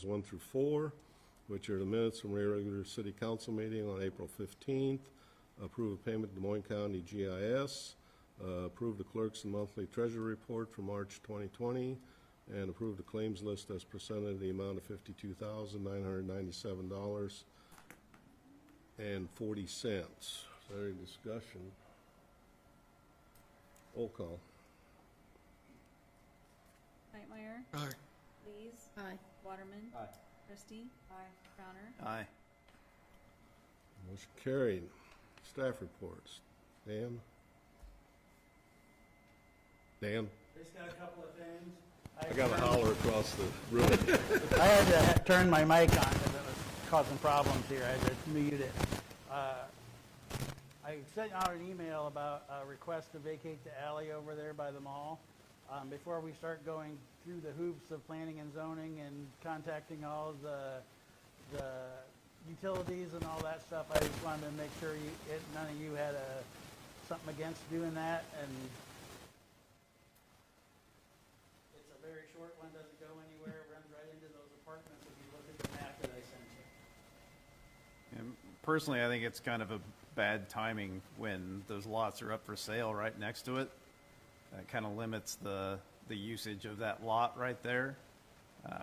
1 through 4, which are the minutes from regular city council meeting on April 15th. Approve a payment to Des Moines County GIS. Approve the clerk's and monthly treasury report for March 2020. And approve the claims list as presented in the amount of $52,997.40. Is there any discussion? Roll call. Knightmeyer. Aye. Lees. Aye. Waterman. Aye. Christie. Aye. Crowner. Aye. Motion carried. Staff reports. Dan? Dan? Just got a couple of things. I got to holler across the room. I had to turn my mic on because it was causing problems here. I had to mute it. I sent out an email about a request to vacate the alley over there by the mall. Before we start going through the hoops of planning and zoning and contacting all the utilities and all that stuff, I just wanted to make sure none of you had something against doing that. And it's a very short one, doesn't go anywhere, runs right into those apartments if you look at the map that I sent you. And personally, I think it's kind of a bad timing when those lots are up for sale right next to it. That kind of limits the usage of that lot right there,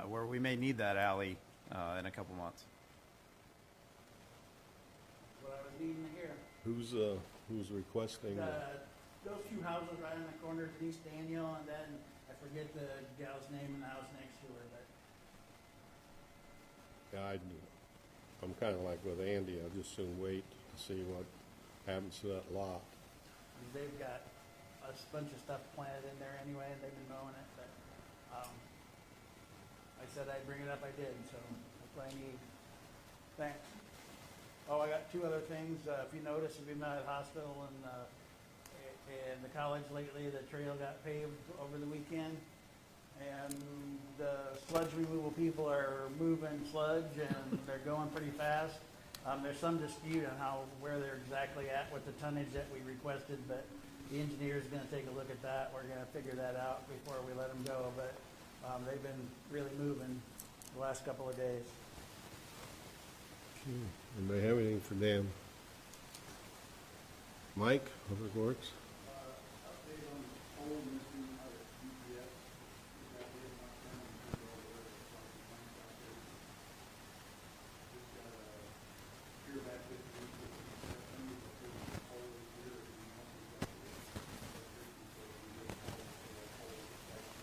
where we may need that alley in a couple months. What I was needing to hear. Who's requesting? Those two houses right on the corner, Denise Daniel, and then I forget the gal's name in the house next to her, but Yeah, I'm kind of like with Andy. I'll just soon wait to see what happens to that lot. they've got a bunch of stuff planted in there anyway, and they've been mowing it, but, I said I'd bring it up, I did, so that's what I need. Thanks. Oh, I got two other things. If you notice, if you've been at the hospital and the college lately, the trail got paved over the weekend. And the sludge removal people are moving sludge and they're going pretty fast. There's some dispute on where they're exactly at with the tonnage that we requested, but the engineer's gonna take a look at that. We're gonna figure that out before we let them go, but they've been really moving the last couple of days. Anybody have anything for Dan? Mike, Public Works? Update on the pole missing out of UPS. Is that it? Not coming to go over there. Just got a hear back this week that September the pole is here. And we got it. So we get pole, so that pole is back to that.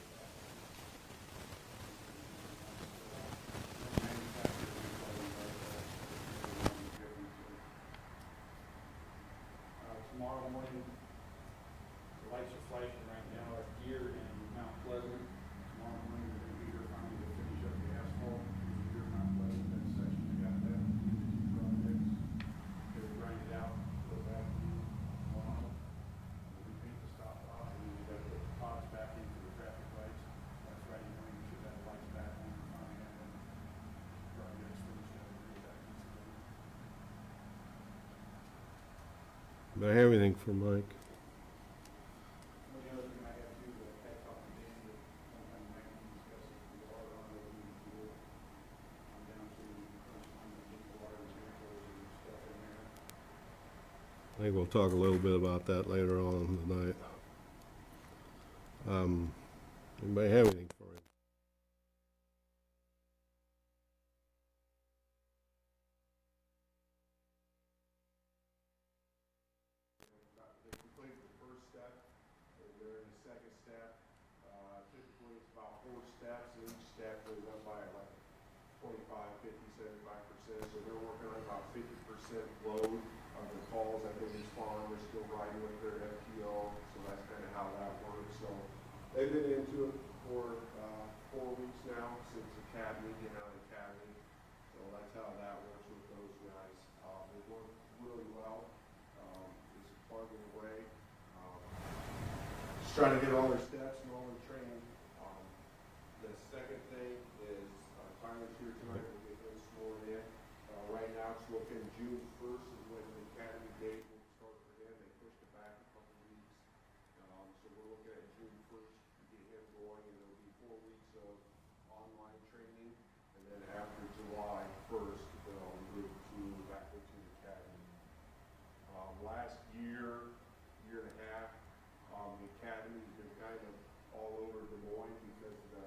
Tomorrow morning, the lights are flashing right now at Gear and Mount Pleasant. Tomorrow morning, we're going to be here finally to finish up the asphalt. Gear and Mount Pleasant, that section, we got that. Projects. Get it grinded out, go back tomorrow. We paint the stop off, and then we got the pods back into the traffic lights. That's Friday morning, we should have the lights back on finally, and then projects finished up. Do I have anything for Mike? The other thing I have too, that I talked to Dan, that sometime next week discuss it, the water on the pool. I'm down to crunch time to get the water chemicals and stuff in there. I think we'll talk a little bit about that later on tonight. Anybody have anything for him? They completed the first step, and they're in the second step. Typically, it's about 4 steps, and each step goes up by like 25, 50, 75%. So they're working on about 50% load of the calls that they respond. They're still riding with their FTO, so that's kind of how that works. So they've been into it for 4 weeks now since Academy, getting out of Academy. So that's how that works with those guys. They work really well. Just plugging away. Just trying to get all their steps and all their training. The second thing is Tyler's here tonight. We'll get him sworn in. Right now, it's looking June 1st is when the academy date will start for him. They pushed it back a couple of weeks. So we're looking at June 1st to get him going, and it'll be 4 weeks of online training. And then first, moved to back into the academy. Last year, year and a half, the academy's been kind of all over Des Moines because the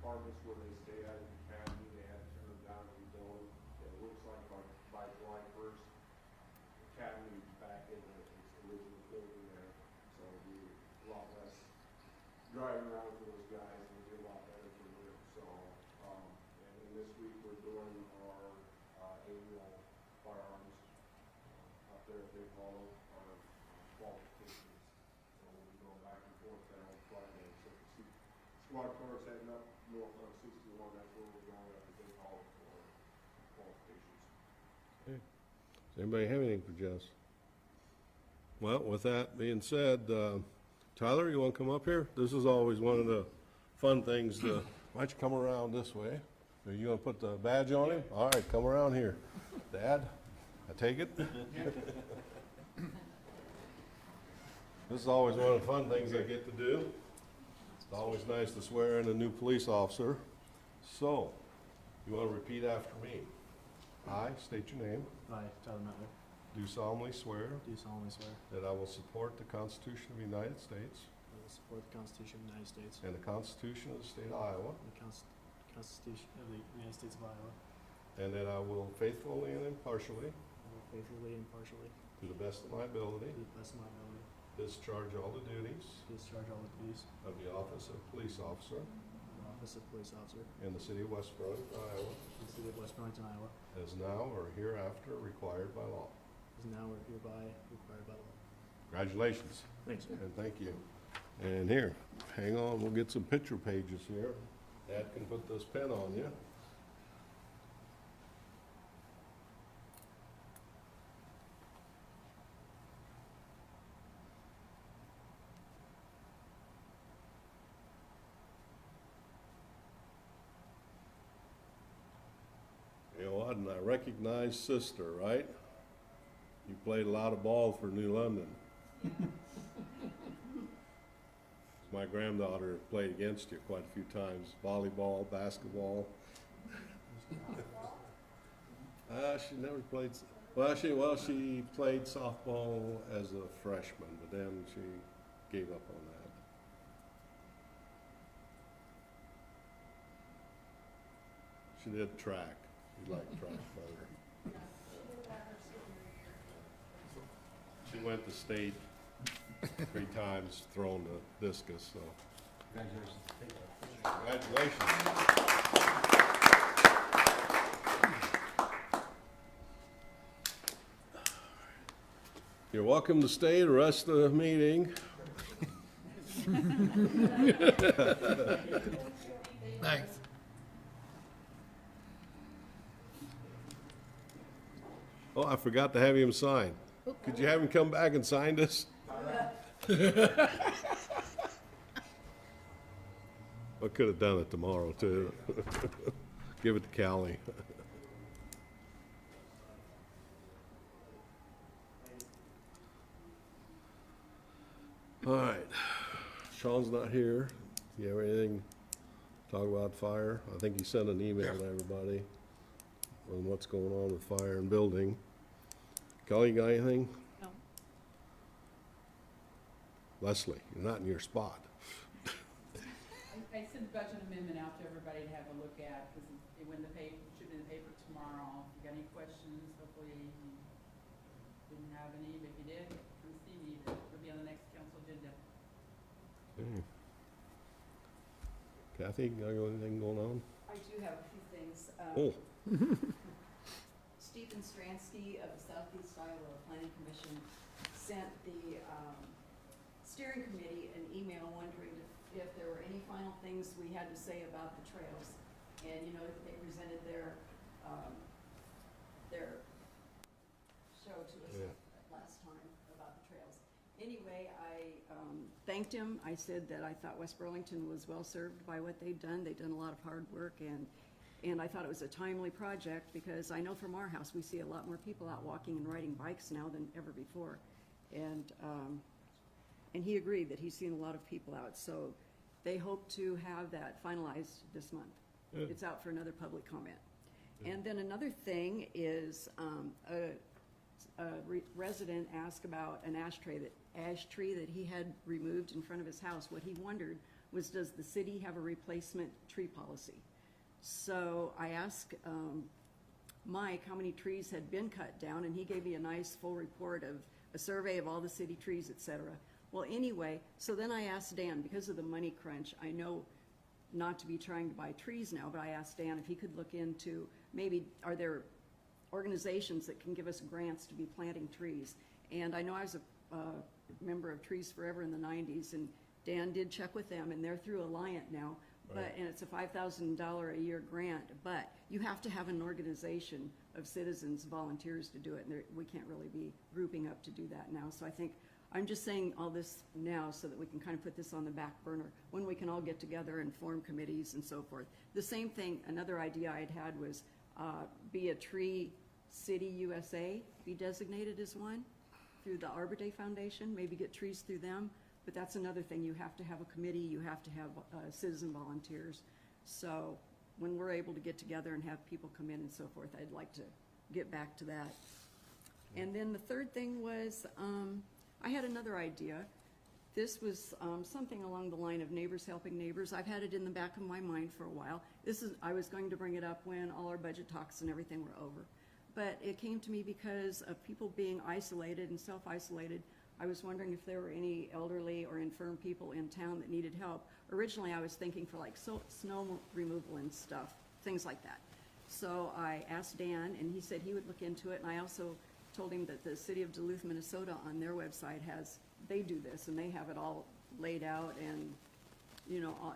apartments where they stay at the academy, they had to turn them down and rebuild them. It looks like by July 1st, the academy is back in its original building there, so it'll be a lot less driving around for those guys, and it'll be a lot better for them. So, and then this week we're doing our annual firearms up there at Big Hollow, our qualifications. So we'll be going back and forth there on Friday. So if you see squad cars heading up north on 61, that's where we're going at the Big Hollow for qualifications. Does anybody have anything for Jess? Well, with that being said, Tyler, you want to come up here? This is always one of the fun things. Why don't you come around this way? Are you going to put the badge on him? All right, come around here. Dad, I take it? This is always one of the fun things I get to do. It's always nice to swear in a new police officer. So, you want to repeat after me? I state your name. I, Tyler Mettler, Do solemnly swear do solemnly swear that I will support the Constitution of the United States that I will support the Constitution of the United States and the Constitution of the State of Iowa, and the Constitution of the United States of Iowa, and that I will faithfully and impartially, and will faithfully and impartially, to the best of my ability, to the best of my ability, discharge all the duties discharge all the duties of the office of police officer of the office of police officer in the city of West Burlington, Iowa, in the city of West Burlington, Iowa, as now or hereafter required by law. is now or hereby required by law. Congratulations, Thanks, sir. and thank you. And here, hang on, we'll get some picture pages here. Dad can put this pen on you. You know what, and I recognize sister, right? You played a lot of ball for New London. My granddaughter played against you quite a few times, volleyball, basketball. She never played, she played softball as a freshman, but then she gave up on that. She did track. She liked track better. She went to state 3 times throwing the discus, so. Congratulations. You're welcome to stay the rest of the meeting. Thanks. Oh, I forgot to have him sign. Could you have him come back and sign this? I could have done it tomorrow, too. Give it to Callie. All right. Sean's not here. You have anything to talk about fire? I think he sent an email to everybody on what's going on with fire and building. Kelly, you got anything? No. Leslie, you're not in your spot. I sent the budget amendment out to everybody to have a look at, because it went in the paper, should be in the paper tomorrow. If you got any questions, hopefully you didn't have any, but if you did, come see me, it'll be on the next council agenda. Okay. Kathy, got anything going on? I do have a few things. Oh, Stephen Stransky of the Southeast Iowa Planning Commission sent the steering committee an email wondering if there were any final things we had to say about the trails. And you know, they presented their show to us last time about the trails. Anyway, I thanked him. I said that I thought West Burlington was well served by what they've done. They've done a lot of hard work, and I thought it was a timely project because I know from our house we see a lot more people out walking and riding bikes now than ever before. And he agreed that he's seen a lot of people out. So they hope to have that finalized this month. Good. It's out for another public comment. And then another thing is, a resident asked about an ash tree that he had removed in front of his house. What he wondered was, does the city have a replacement tree policy? So I asked Mike how many trees had been cut down, and he gave me a nice full report of a survey of all the city trees, et cetera. Well, anyway, so then I asked Dan, because of the money crunch, I know not to be trying to buy trees now, but I asked Dan if he could look into, maybe, are there organizations that can give us grants to be planting trees? And I know I was a member of Trees Forever in the 90s, and Dan did check with them, and they're through Alliant now, Right. and it's a $5,000 a year grant, but you have to have an organization of citizens, volunteers to do it, and we can't really be grouping up to do that now. So I think, I'm just saying all this now so that we can kind of put this on the back burner when we can all get together and form committees and so forth. The same thing, another idea I'd had was be a Tree City USA, be designated as one through the Arbor Day Foundation, maybe get trees through them. But that's another thing, you have to have a committee, you have to have citizen volunteers. So when we're able to get together and have people come in and so forth, I'd like to get back to that. And then the third thing was, I had another idea. This was something along the line of neighbors helping neighbors. I've had it in the back of my mind for a while. I was going to bring it up when all our budget talks and everything were over. But it came to me because of people being isolated and self-isolated. I was wondering if there were any elderly or infirm people in town that needed help. Originally, I was thinking for like snow removal and stuff, things like that. So I asked Dan, and he said he would look into it, and I also told him that the city of Duluth, Minnesota, on their website they do this, and they have it all laid out and,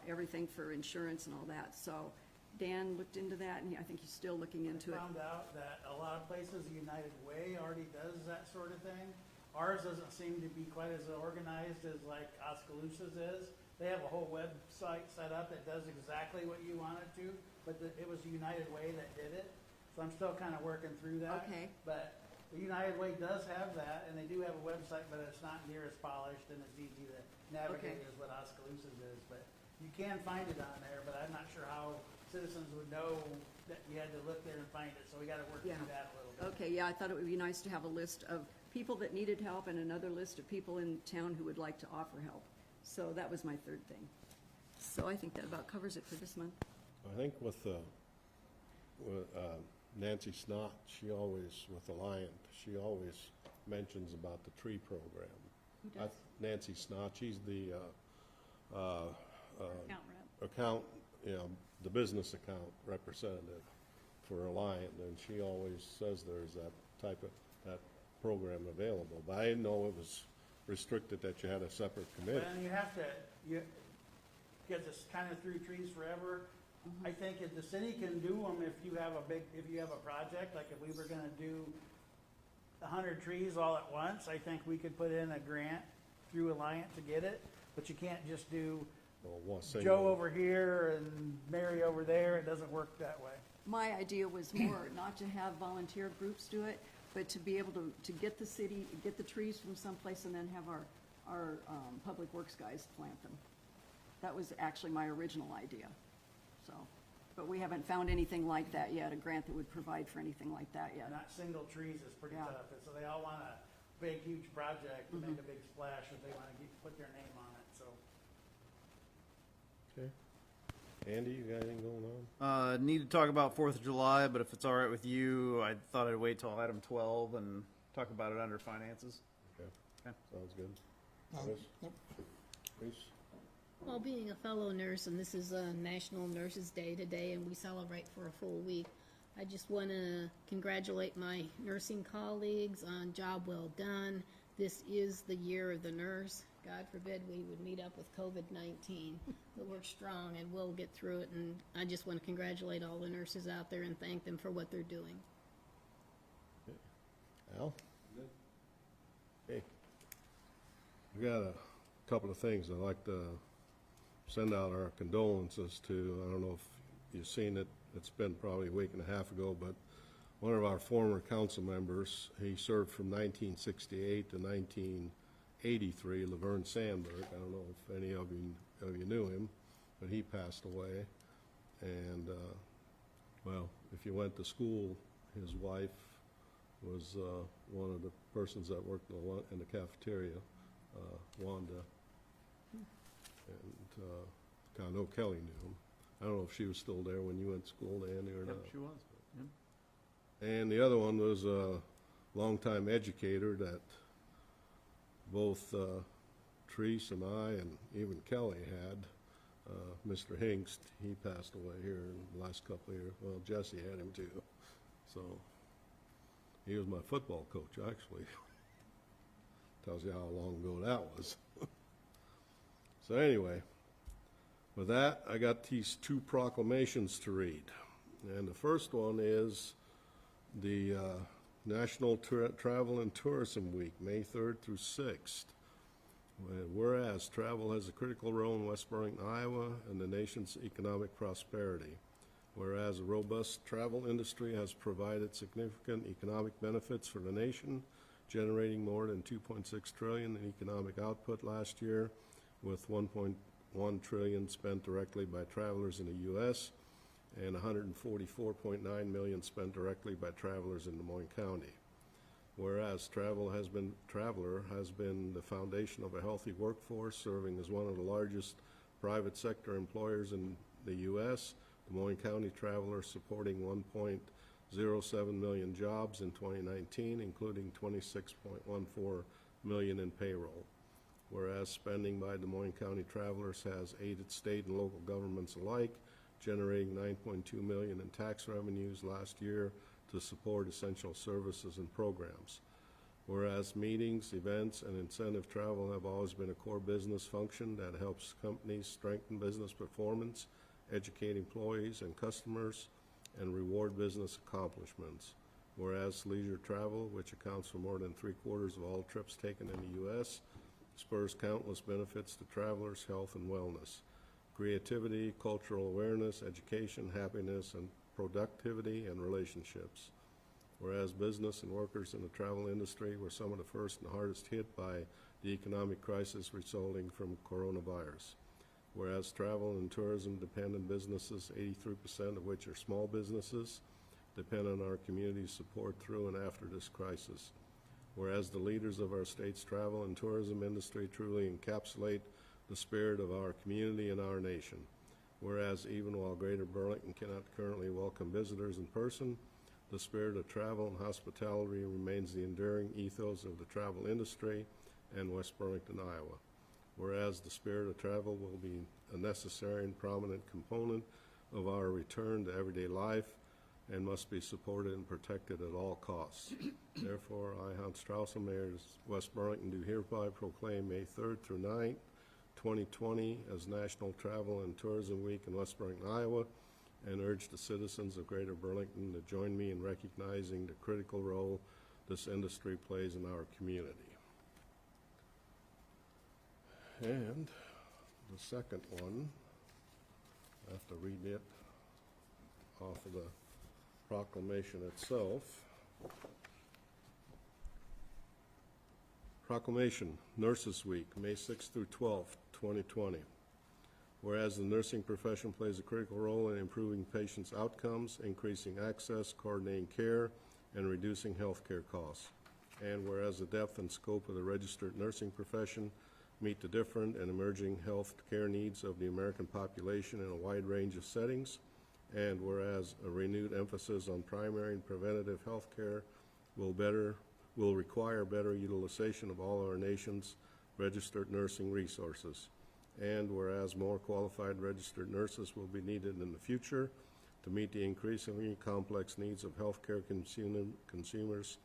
everything for insurance and all that. So Dan looked into that, and I think he's still looking into it. I found out that a lot of places, United Way already does that sort of thing. Ours doesn't seem to be quite as organized as like Oskaloosa's is. They have a whole website set up that does exactly what you want it to, but it was United Way that did it. So I'm still kind of working through that. Okay. But the United Way does have that, and they do have a website, but it's not near as polished and as easy to navigate Okay. as what Oskaloosa's is. But you can find it on there, but I'm not sure how citizens would know that you had to look there and find it. So we got to work Yeah. through that a little bit. Okay, yeah, I thought it would be nice to have a list of people that needed help and another list of people in town who would like to offer help. So that was my third thing. So I think that about covers it for this month. I think with Nancy Snot, with Alliant, she always mentions about the tree program. Who does? Nancy Snot, she's the Account rep. account, the business account representative for Alliant, and she always says there's that program available. But I didn't know it was restricted that you had a separate committee. And you have to, get this kind of through Trees Forever. I think if the city can do them, if you have a project, like if we were gonna do 100 trees all at once, I think we could put in a grant through Alliant to get it, but you can't just do Or one single- Joe over here and Mary over there. It doesn't work that way. My idea was more not to have volunteer groups do it, but to be able to get the trees from someplace and then have our public works guys plant them. That was actually my original idea. So, but we haven't found anything like that yet, a grant that would provide for anything like that yet. Not single trees is pretty Yeah. tough. And so they all want a big, huge project to make a big splash if they want to put their name on it, so. Okay. Andy, you got anything going on? Need to talk about 4th of July, but if it's all right with you, I thought I'd wait till item 12 and talk about it under finances. Okay. Okay. Sounds good. Chris? Chris? Well, being a fellow nurse, and this is National Nurses Day today, and we celebrate for a full week, I just want to congratulate my nursing colleagues on job well done. This is the year of the nurse. God forbid we would meet up with COVID-19, but we're strong and we'll get through it. And I just want to congratulate all the nurses out there and thank them for what they're doing. Al? Hey. We got a couple of things I'd like to send out our condolences to. I don't know if you've seen it. It's been probably a week and a half ago, but one of our former council members, he served from 1968 to 1983, Laverne Sandberg. I don't know if any of you knew him, but he passed away. And well, if you went to school, his wife was one of the persons that worked in the cafeteria, Wanda. And I know Kelly knew him. I don't know if she was still there when you went to school, Andy, or not. Yep, she was. Yep. And the other one was a longtime educator that both Therese and I and even Kelly had. Mr. Hingst, he passed away here in the last couple of years. Well, Jesse had him too. So he was my football coach, actually. Tells you how long ago that was. So anyway, with that, I got these two proclamations to read. And the first one is the National Travel and Tourism Week, May 3rd through 6th. Whereas travel has a critical role in West Burlington, Iowa, and the nation's economic prosperity. Whereas a robust travel industry has provided significant economic benefits for the nation, generating more than $2.6 trillion in economic output last year, with $1.1 trillion spent directly by travelers in the U.S. and $144.9 million spent directly by travelers in Des Moines County. Whereas traveler has been the foundation of a healthy workforce, serving as one of the largest private sector employers in the U.S. Des Moines County travelers supporting 1.07 million jobs in 2019, including 26.14 million in payroll. Whereas spending by Des Moines County travelers has aided state and local governments alike, generating $9.2 million in tax revenues last year to support essential services and programs. Whereas meetings, events, and incentive travel have always been a core business function that helps companies strengthen business performance, educate employees and customers, and reward business accomplishments. Whereas leisure travel, which accounts for more than 3/4 of all trips taken in the U.S., spurs countless benefits to travelers' health and wellness, creativity, cultural awareness, education, happiness, and productivity and relationships. Whereas business and workers in the travel industry were some of the first and hardest hit by the economic crisis resulting from coronavirus. Whereas travel and tourism dependent businesses, 83% of which are small businesses, depend on our community's support through and after this crisis. Whereas the leaders of our state's travel and tourism industry truly encapsulate the spirit of our community and our nation. Whereas even while Greater Burlington cannot currently welcome visitors in person, the spirit of travel and hospitality remains the enduring ethos of the travel industry and West Burlington, Iowa. Whereas the spirit of travel will be a necessary and prominent component of our return to everyday life and must be supported and protected at all costs. Therefore, I, Hans Strauss, Mayor of West Burlington, do hereby proclaim May 3rd through 9th, 2020 as National Travel and Tourism Week in West Burlington, Iowa, and urge the citizens of Greater Burlington to join me in recognizing the critical role this industry plays in our community. And the second one, I have to read it off of the proclamation itself. Proclamation, Nurses Week, May 6th through 12th, 2020. Whereas the nursing profession plays a critical role in improving patients' outcomes, increasing access, coordinating care, and reducing health care costs. And whereas the depth and scope of the registered nursing profession meet the different and emerging health care needs of the American population in a wide range of settings, and whereas a renewed emphasis on primary and preventative health care will require better utilization of all our nation's registered nursing resources, and whereas more qualified registered nurses will be needed in the future to meet the increasingly complex needs of healthcare consumers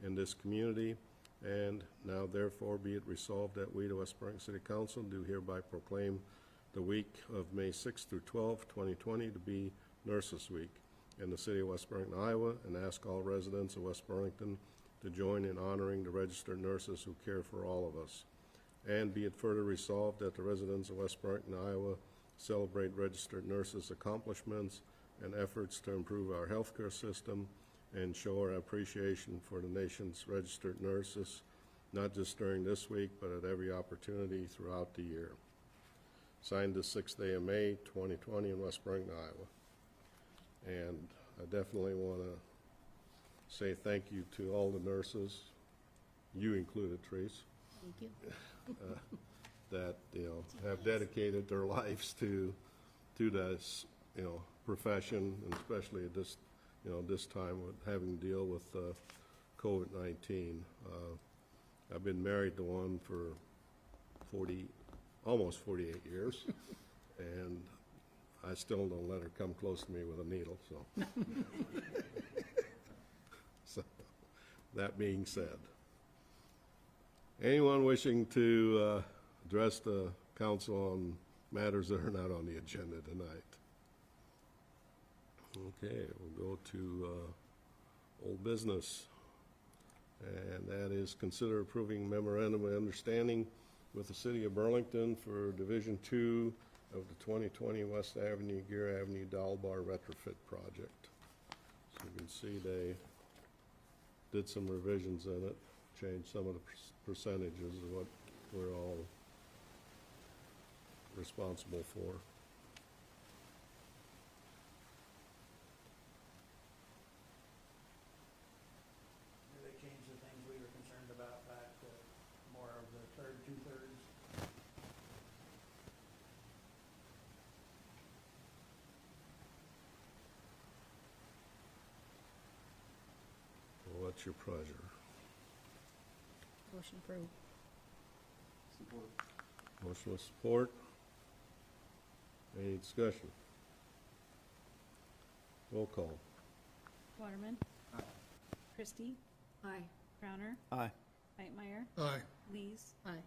in this community, and now therefore be it resolved that we, the West Burlington City Council, do hereby proclaim the week of May 6th through 12th, 2020 to be Nurses Week in the city of West Burlington, Iowa, and ask all residents of West Burlington to join in honoring the registered nurses who care for all of us. And be it further resolved that the residents of West Burlington, Iowa celebrate registered nurses' accomplishments and efforts to improve our healthcare system and show our appreciation for the nation's registered nurses, not just during this week, but at every opportunity throughout the year. Signed this 6th day of May, 2020 in West Burlington, Iowa. And I definitely want to say thank you to all the nurses, you included, Trace, Thank you. that, have dedicated their lives to this, profession, and especially at this, this time with having to deal with COVID-19. I've been married to one for almost 48 years, and I still don't let her come close to me with a needle, so. So, that being said, anyone wishing to address the council on matters that are not on the agenda tonight? Okay, we'll go to old business, and that is consider approving memorandum of understanding with the City of Burlington for Division 2 of the 2020 West Avenue, Gear Avenue, Dalbar retrofit project. So you can see they did some revisions in it, changed some of the percentages of what we're all responsible for. They changed the things we were concerned about back to more of the third, two-thirds. Well, what's your pleasure? Motion approved. Support. Motion with support. Any discussion? Roll call. Waterman. Aye. Christie. Aye. Crowner. Aye. Knightmeyer. Aye. Lees. Aye.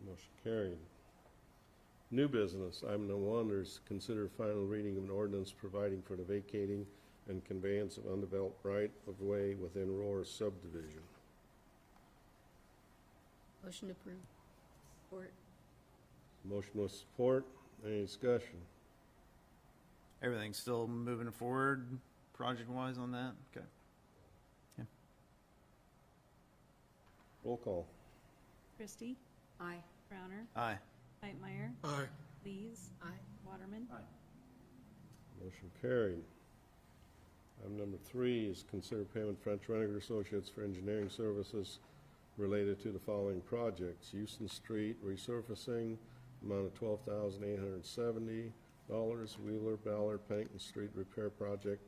Motion carried. New business, item number 1, there's consider final reading of an ordinance providing for the vacating and conveyance of undeveloped right of way within Roar subdivision. Motion approved. Support. Motion with support. Any discussion? Everything's still moving forward project-wise on that? Okay. Roll call. Christie. Aye. Crowner. Aye. Knightmeyer. Aye. Lees. Aye. Waterman. Aye. Motion carried. Item number 3 is consider payment French Renninger Associates for engineering services related to the following projects: Houston Street resurfacing, amount of $12,870. Wheeler Ballard Pennington Street repair project,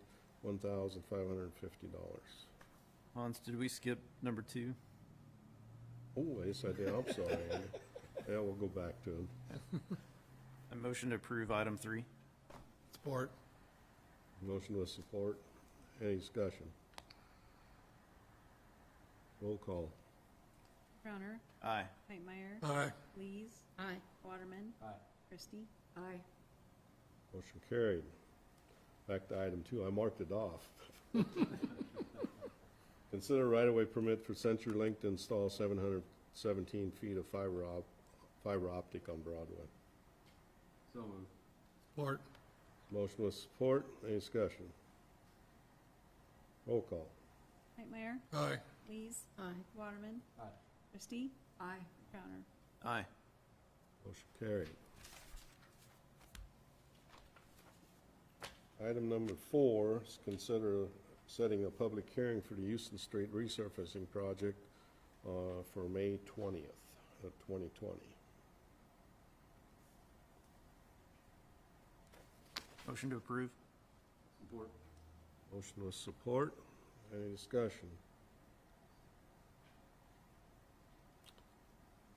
$1,550. Hans, did we skip number 2? Oh, yes, I did. I'm sorry, Andy. Yeah, we'll go back to him. A motion to approve item 3. Support. Motion with support. Any discussion? Roll call. Crowner. Aye. Knightmeyer. Aye. Lees. Aye. Waterman. Aye. Christie. Aye. Motion carried. Back to item 2. I marked it off. Consider right-of-way permit for CenturyLink to install 717 feet of fiber optic on Broadway. So moved. Support. Motion with support. Any discussion? Roll call. Knightmeyer. Aye. Lees. Aye. Waterman. Aye. Christie. Aye. Crowner. Aye. Motion carried. Item number 4 is consider setting a public hearing for the Houston Street resurfacing project for May 20th of 2020. Motion to approve? Support. Motion with support. Any discussion?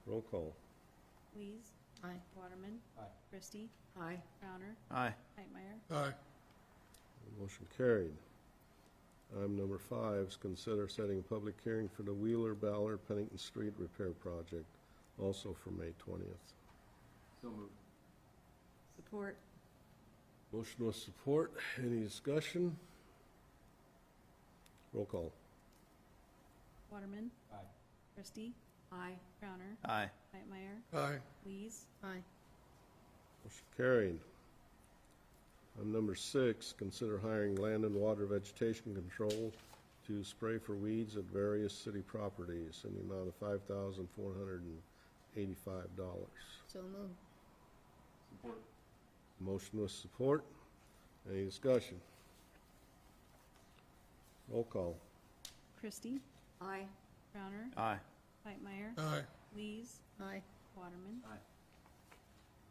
Roll call. Lees. Aye. Waterman. Aye. Christie. Aye. Crowner. Aye. Knightmeyer. Aye. Motion carried. Item number 5 is consider setting a public hearing for the Wheeler Ballard Pennington Street repair project, also for May 20th. So moved. Support. Motion with support. Any discussion? Roll call. Waterman. Aye. Christie. Aye. Crowner. Aye. Knightmeyer. Aye. Lees. Aye. Motion carried. Item number 6, consider hiring land and water vegetation control to spray for weeds at various city properties in the amount of $5,485. So moved. Support. Motion with support. Any discussion? Roll call. Christie, Aye. Crowner, Aye. Whitemeyer, Aye. Lees, Aye. Waterman.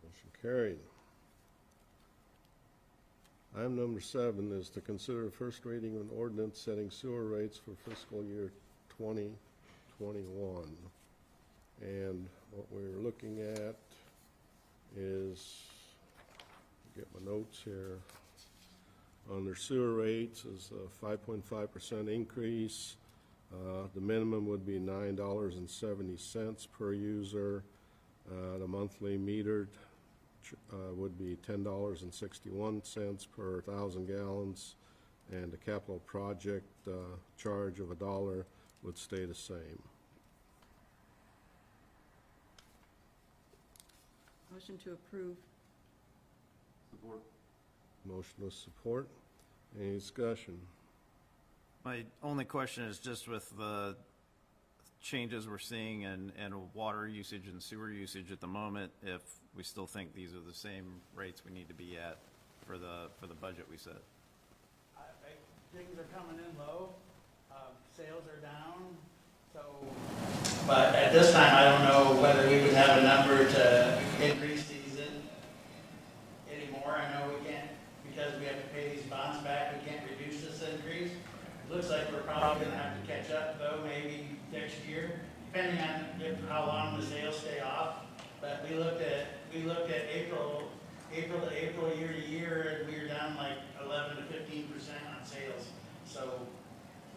Motion carried. Item number 7 is to consider first reading of an ordinance setting sewer rates for fiscal year 2021. And what we're looking at is, get my notes here, on their sewer rates is a 5.5% increase. The minimum would be $9.70 per user. The monthly metered would be $10.61 per 1,000 gallons, and the capital project charge of $1 would stay the same. Motion to approve. Support. Motion with support. Any discussion? My only question is just with the changes we're seeing in water usage and sewer usage at the moment, if we still think these are the same rates we need to be at for the budget we set. Things are coming in low, sales are down, so. But at this time, I don't know whether we would have a number to increase these anymore. I know we can't, because we have to pay these bonds back, we can't reduce this increase. It looks like we're probably gonna have to catch up though, maybe next year, depending on how long the sales stay off. But we looked at April to April, year to year, and we were down like 11 to 15% on sales. So,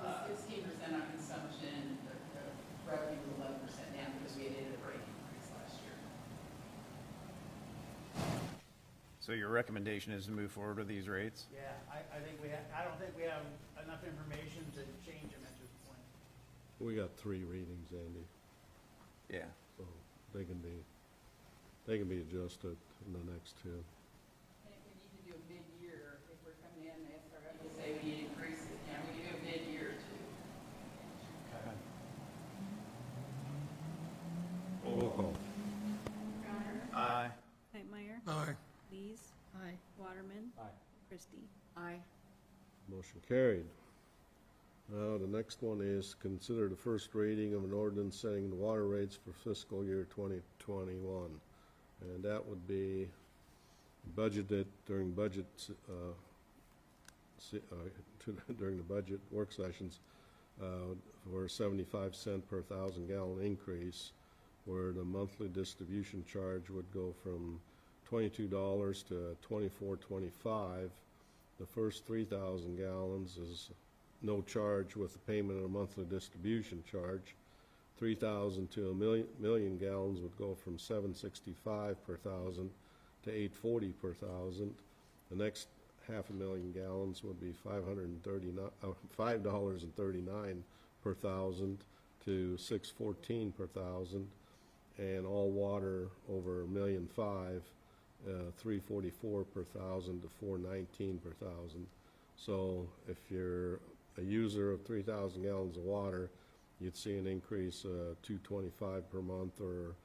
16% on consumption, the revenue was 11% down because we had hit a rate increase last year. So your recommendation is to move forward with these rates? yeah, I think I don't think we have enough information to change them at this point. We got 3 readings, Andy, Yeah. so they can be adjusted in the next 2. And if we need to do a mid-year, if we're coming in, if our people say we need increases, you know, we can do a mid-year too. Roll call. Crowner, Aye. Whitemeyer, Aye. Lees, Aye. Waterman. Aye. Christie. Aye. Motion carried. Now, the next one is consider the first reading of an ordinance setting the water rates for fiscal year 2021. And that would be budgeted during during the budget work sessions for a 75-cent per 1,000 gallon increase, where the monthly distribution charge would go from $22 to $24.25. The first 3,000 gallons is no charge with the payment of a monthly distribution charge. 3,000 to a million gallons would go from $7.65 per thousand to $8.40 per thousand. The next $500,000 gallons would be $5.39 per thousand to $6.14 per thousand, and all water over $1.5 million, $3.44 per thousand to $4.19 per thousand. So if you're a user of 3,000 gallons of water, you'd see an increase of $2.25 per month, or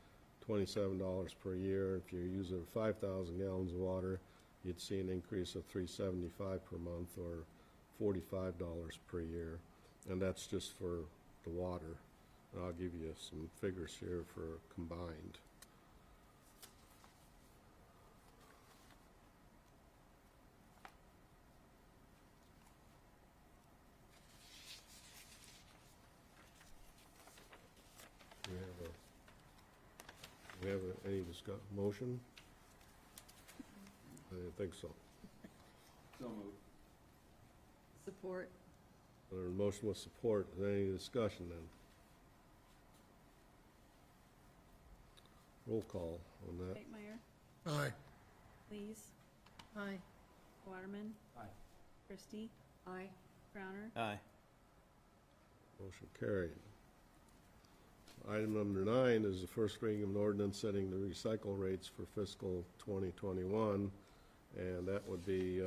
$27 per year. If you're a user of 5,000 gallons of water, you'd see an increase of $3.75 per month, or $45 per year. And that's just for the water. And I'll give you some figures here for combined. We have any motion? I didn't think so. So moved. Support. There's a motion with support. Is there any discussion then? Roll call on that. Whitemeyer, Aye. Lees, Aye. Waterman. Aye. Christie, Aye. Crowner, Aye. Motion carried. Item number 9 is the first reading of an ordinance setting the recycle rates for fiscal 2021, and that would be,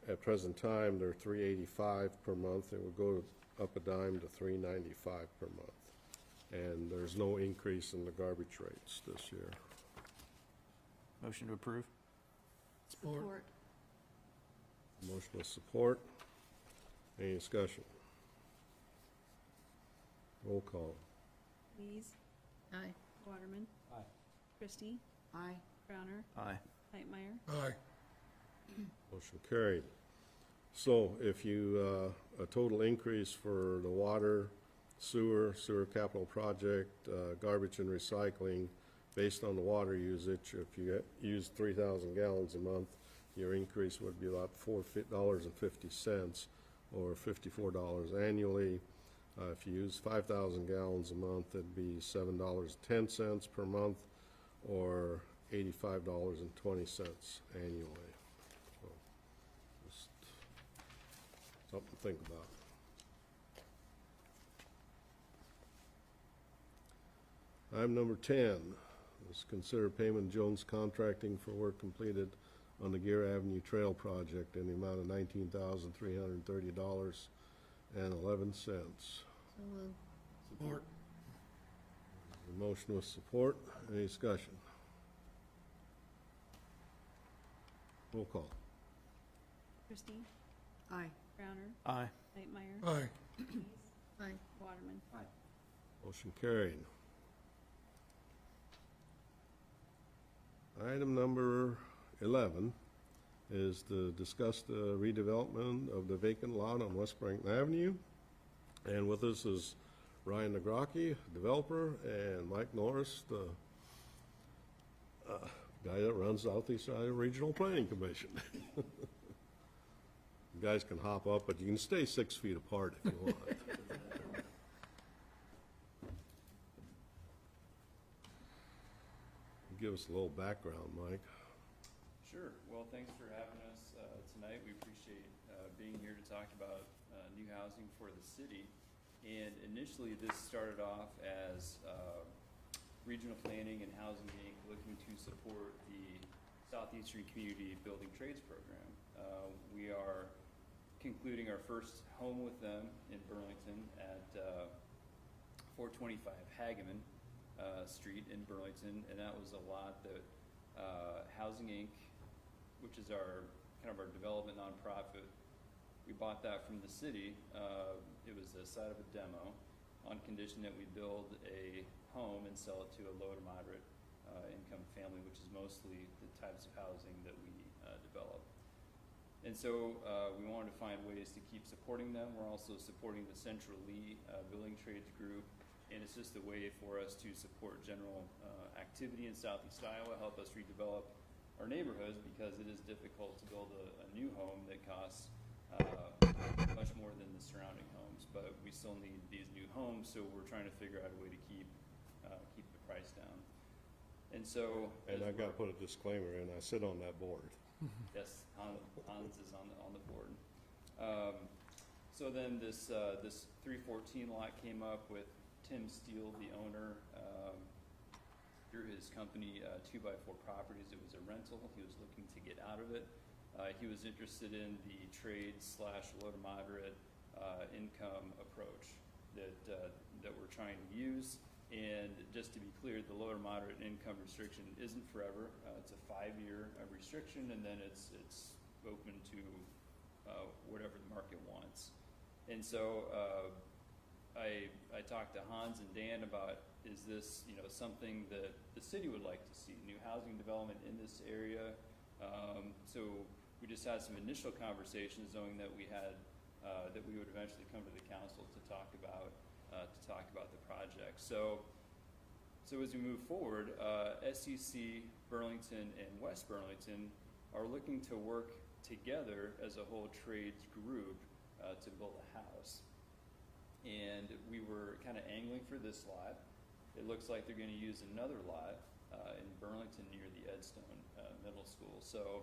at present time, they're $3.85 per month. It would go up a dime to $3.95 per month. And there's no increase in the garbage rates this year. Motion to approve? Support. Support. Motion with support. Any discussion? Roll call. Lees, Aye. Waterman. Aye. Christie, Aye. Crowner, Aye. Hightmeyer. Motion carried. So if you, a total increase for the water, sewer capital project, garbage and recycling, based on the water usage, if you use 3,000 gallons a month, your increase would be about $4.50 or $54 annually. If you use 5,000 gallons a month, it'd be $7.10 per month or $85.20 annually. So, just something to think about. Item number 10 is consider payment Jones Contracting for work completed on the Gear Avenue Trail project in the amount of $19,330.11. So moved. Support. A motion with support. Any discussion? Roll call. Christie, Aye. Crowner, Aye. Hightmeyer. Aye. Lees, Aye. Waterman. Motion carried. Item number 11 is to discuss the redevelopment of the vacant lot on West Burlington Avenue. And with us is Ryan Nagrocki, developer, and Mike Norris, the guy that runs Southeast Iowa Regional Planning Commission. You guys can hop up, but you can stay 6 feet apart if you want. Give us a little background, Mike. Sure. Well, thanks for having us tonight. We appreciate being here to talk about new housing for the city. And initially, this started off as Regional Planning and Housing Inc. looking to support the Southeastern Community Building Trades Program. We are concluding our first home with them in Burlington at 425 Hageman Street in Burlington, and that was a lot that Housing Inc., which is our kind of our development nonprofit, we bought that from the city. It was the site of a demo on condition that we build a home and sell it to a low to moderate income family, which is mostly the types of housing that we develop. And so we wanted to find ways to keep supporting them. We're also supporting the Central Lee Building Trades Group, and it's just a way for us to support general activity in Southeast Iowa, help us redevelop our neighborhoods, because it is difficult to build a new home that costs much more than the surrounding homes. But we still need these new homes, so we're trying to figure out a way to keep the price down. And so, And I got to put a disclaimer in, I sit on that board. yes, Hans is on the board. So then this 314 lot came up with Tim Steele, the owner, through his company, 2x4 Properties. It was a rental. He was looking to get out of it. He was interested in the trade / low to moderate income approach that we're trying to use. And just to be clear, the low to moderate income restriction isn't forever. It's a 5-year restriction, and then it's open to whatever the market wants. And so I talked to Hans and Dan about, is this something that the city would like to see, new housing development in this area? So we just had some initial conversations, knowing that we had that we would eventually come to the council to talk about the project. So as we move forward, SEC, Burlington, and West Burlington are looking to work together as a whole trades group to build a house. And we were kind of angling for this lot. It looks like they're going to use another lot in Burlington near the Edstone Middle School. So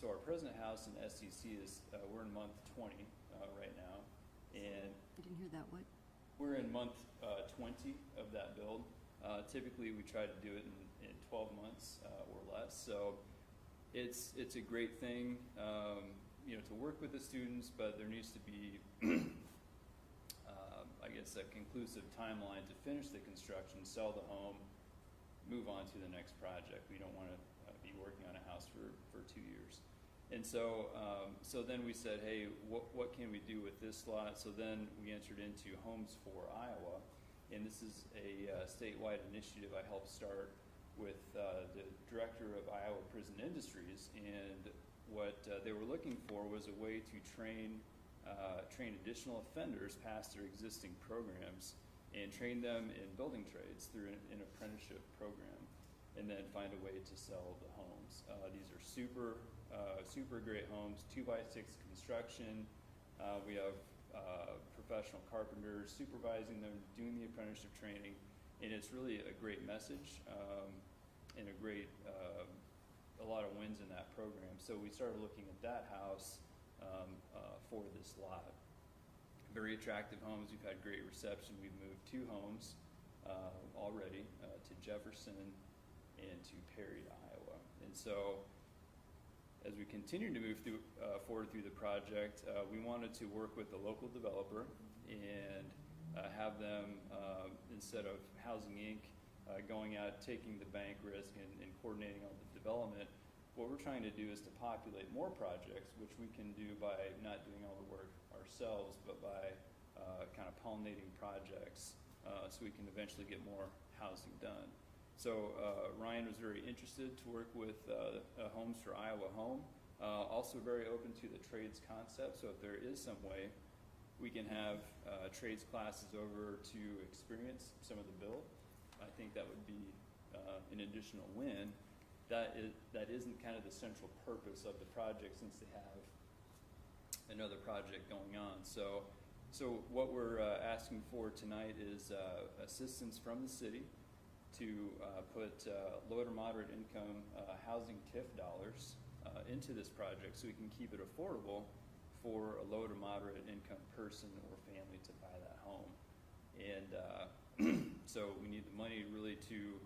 our present house in SEC is, we're in month 20 right now. And I didn't hear that, what? we're in month 20 of that build. Typically, we try to do it in 12 months or less. So it's a great thing, to work with the students, but there needs to be, I guess, a conclusive timeline to finish the construction, sell the home, move on to the next project. We don't want to be working on a house for 2 years. And so, so then we said, hey, what can we do with this lot? So then we entered into Homes for Iowa, and this is a statewide initiative I helped start with the director of Iowa Prison Industries, and what they were looking for was a way to train additional offenders past their existing programs and train them in building trades through an apprenticeship program, and then find a way to sell the homes. These are super great homes, 2x6 construction. We have professional carpenters supervising them, doing the apprenticeship training, and it's really a great message and a lot of wins in that program. So we started looking at that house for this lot. Very attractive homes. We've had great reception. We've moved 2 homes already to Jefferson and to Perry, Iowa. And so as we continue to move forward through the project, we wanted to work with the local developer and have them, instead of Housing Inc., going out, taking the bank risk and coordinating all the development, what we're trying to do is to populate more projects, which we can do by not doing all the work ourselves, but by kind of pollinating projects so we can eventually get more housing done. So Ryan was very interested to work with Homes for Iowa Home, also very open to the trades concept. So if there is some way we can have trades classes over to experience some of the build, I think that would be an additional win. That isn't kind of the central purpose of the project, since they have another project going on. So what we're asking for tonight is assistance from the city to put low to moderate income housing TIF dollars into this project, so we can keep it affordable for a low to moderate income person or family to buy that home. And so we need the money really to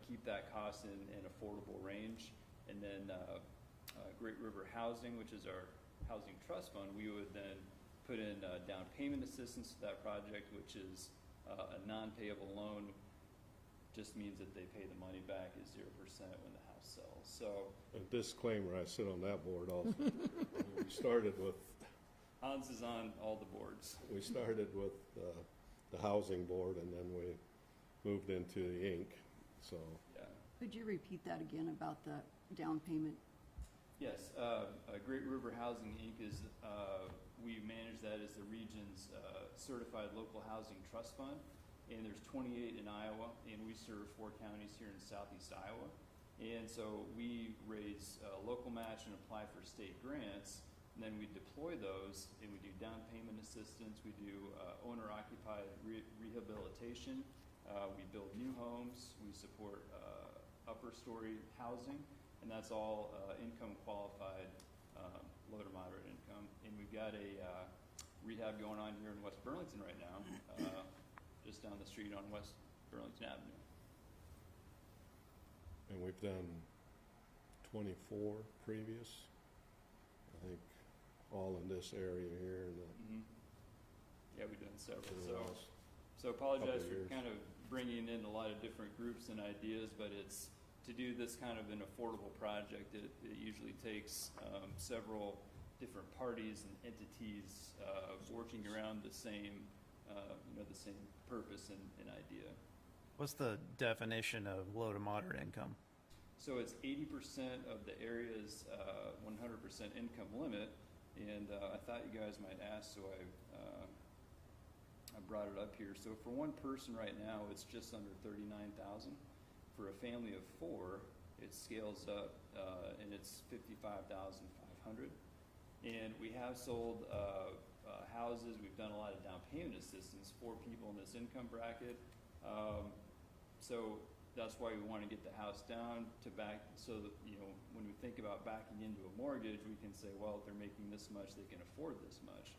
keep that cost in an affordable range. And then Great River Housing, which is our housing trust fund, we would then put in down payment assistance to that project, which is a non-payable loan. Just means that they pay the money back at 0% when the house sells. So a disclaimer, I sit on that board also. We started with... Hans is on all the boards. We started with the housing board, and then we moved into the Inc. So yeah. Could you repeat that again about the down payment? Yes, Great River Housing Inc. is, we manage that as the region's certified local housing trust fund. And there's 28 in Iowa, and we serve 4 counties here in southeast Iowa. And so we raise a local match and apply for state grants, and then we deploy those, and we do down payment assistance, we do owner-occupied rehabilitation, we build new homes, we support upper story housing, and that's all income qualified, low to moderate income. And we've got a rehab going on here in West Burlington right now. Just down the street on West Burlington Avenue. And we've done 24 previous, I think, all in this area here. Yeah, we've done several. So apologize for kind of bringing in a lot of different groups and ideas, but it's to do this kind of an affordable project. It usually takes several different parties and entities working around the same the same purpose and idea. What's the definition of low to moderate income? So it's 80% of the area's 100% income limit, and I thought you guys might ask, so I brought it up here. So for one person right now, it's just under $39,000. For a family of 4, it scales up, and it's $55,500. And we have sold houses. We've done a lot of down payment assistance for people in this income bracket. So that's why we want to get the house down to back, so that, when we think about backing into a mortgage, we can say, well, if they're making this much, they can afford this much.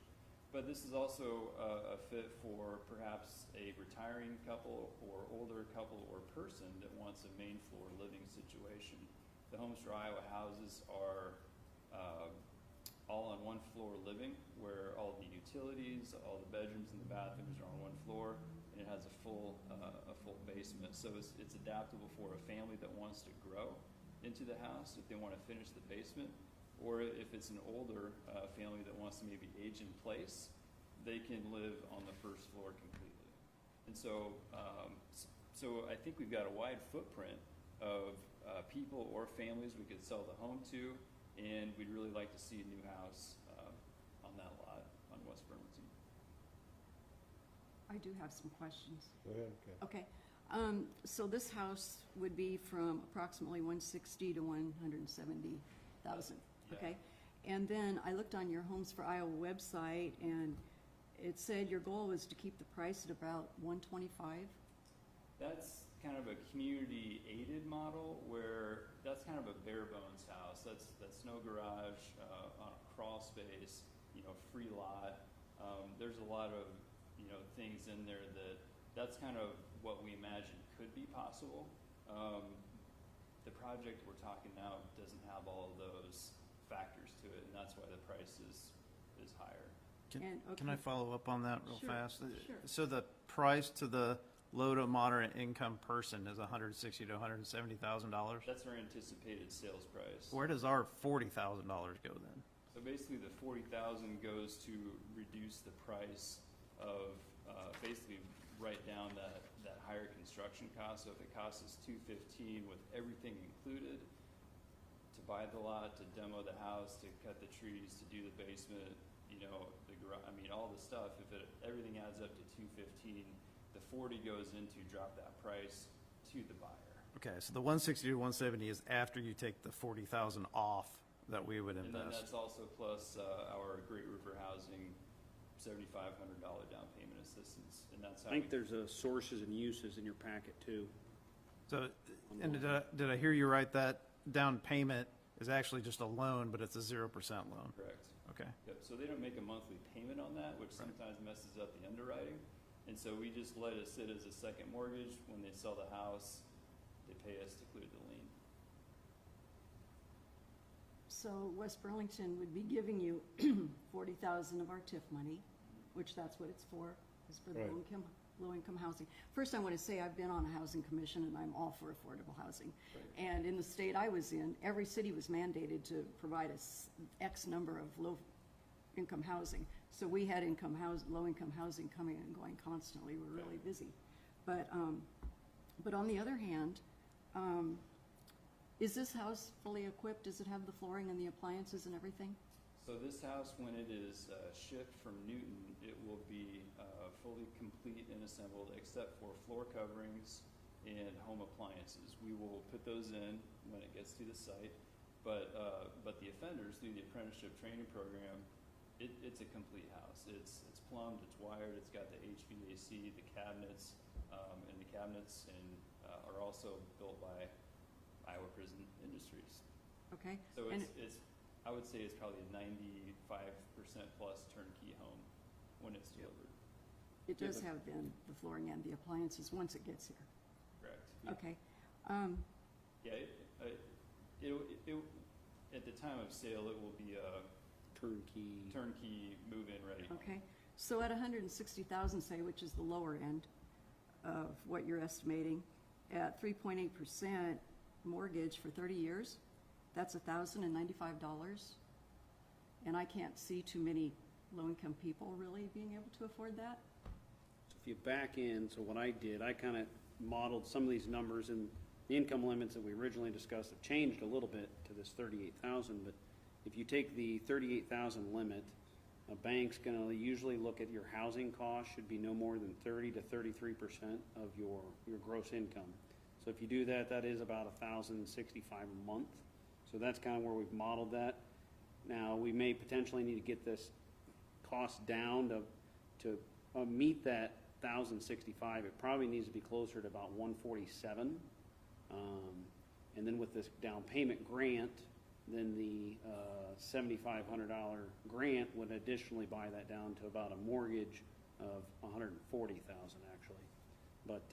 But this is also a fit for perhaps a retiring couple or older couple or person that wants a main floor living situation. The Homes for Iowa houses are all on 1 floor living, where all the utilities, all the bedrooms and the bathrooms are on 1 floor, and it has a full basement. So it's adaptable for a family that wants to grow into the house. If they want to finish the basement, or if it's an older family that wants to maybe age in place, they can live on the first floor completely. And so, so I think we've got a wide footprint of people or families we could sell the home to, and we'd really like to see a new house on that lot on West Burlington. I do have some questions. Go ahead, okay. Okay, so this house would be from approximately 160 to 170,000, Yeah. okay? And then I looked on your Homes for Iowa website, and it said your goal was to keep the price at about 125. That's kind of a community-aided model where that's kind of a bare-bones house. That's no garage on a crawl space, free lot. There's a lot of, things in there that's kind of what we imagine could be possible. The project we're talking now doesn't have all of those factors to it, and that's why the price is higher. Can I follow up on that real Sure, fast? sure. So the price to the low to moderate income person is $160,000 to $170,000? That's our anticipated sales price. Where does our $40,000 go then? So basically, the $40,000 goes to reduce the price of basically write down that higher construction cost. So if it costs us $215,000 with everything included, to buy the lot, to demo the house, to cut the trees, to do the basement, the garage, all the stuff. If everything adds up to $215,000, the $40,000 goes in to drop that price to the buyer. Okay, so the 160 to 170 is after you take the 40,000 off that we would And then invest. that's also plus our Great River Housing $7,500 down payment assistance, and that's how I think there's a sources and uses in your packet too. So, and did I hear you right, that down payment is actually just a loan, but it's a 0% loan? correct. Okay. Yep. So they don't make a monthly payment on that, which sometimes messes up the underwriting. And so we just let it sit as a second mortgage. When they sell the house, they pay us to clear the lien. So West Burlington would be giving you 40,000 of our TIF money, which that's what it's for, is for the Right. low-income housing. First, I want to say I've been on a housing commission, and I'm all for affordable housing. And in the state I was in, every city was mandated to provide X number of low-income housing. So we had low-income housing coming and going constantly. We're really busy. But on the other hand, is this house fully equipped? Does it have the flooring and the appliances and everything? So this house, when it is shipped from Newton, it will be fully complete and assembled except for floor coverings and home appliances. We will put those in when it gets to the site, but the offenders, through the apprenticeship training program, it's a complete house. It's plumbed, it's wired, it's got the HVAC, the cabinets, and the cabinets are also built by Iowa Prison Industries. Okay. So And I would say it's probably a 95% plus turnkey home when it's delivered. it does have then the flooring and the appliances once it gets here. Correct. Okay. Yeah, it at the time of sale, it will be a turnkey move-in ready home. Okay. So at 160,000, say, which is the lower end of what you're estimating, at 3.8% mortgage for 30 years, that's $1,095. And I can't see too many low-income people really being able to afford that. So if you back in, so what I did, I kind of modeled some of these numbers, and the income limits that we originally discussed have changed a little bit to this 38,000, but if you take the 38,000 limit, a bank's going to usually look at your housing cost should be no more than 30 to 33% of your gross income. So if you do that, that is about $1,065 a month. So that's kind of where we've modeled that. Now, we may potentially need to get this cost down to meet that $1,065. It probably needs to be closer to about $147. And then with this down payment grant, then the $7,500 grant would additionally buy that down to about a mortgage of $140,000 actually. But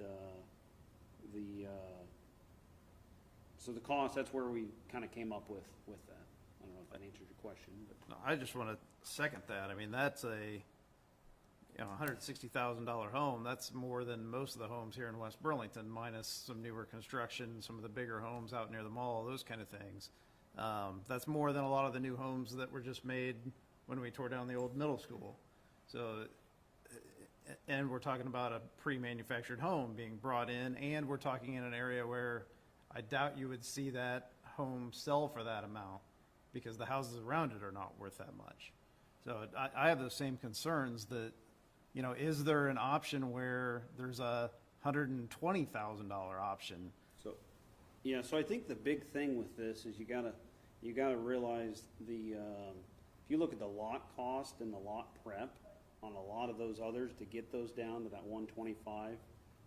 so the cost, that's where we kind of came up with that. I don't know if that answers your question, but No, I just want to second that. I mean, that's a $160,000 home. That's more than most of the homes here in West Burlington, minus some newer construction, some of the bigger homes out near the mall, those kind of things. That's more than a lot of the new homes that were just made when we tore down the old middle school. So, and we're talking about a pre-manufactured home being brought in, and we're talking in an area where I doubt you would see that home sell for that amount because the houses around it are not worth that much. So I have those same concerns that, you know, is there an option where there's a $120,000 option? So, yeah, so I think the big thing with this is you gotta realize if you look at the lot cost and the lot prep on a lot of those others to get those down to that 125,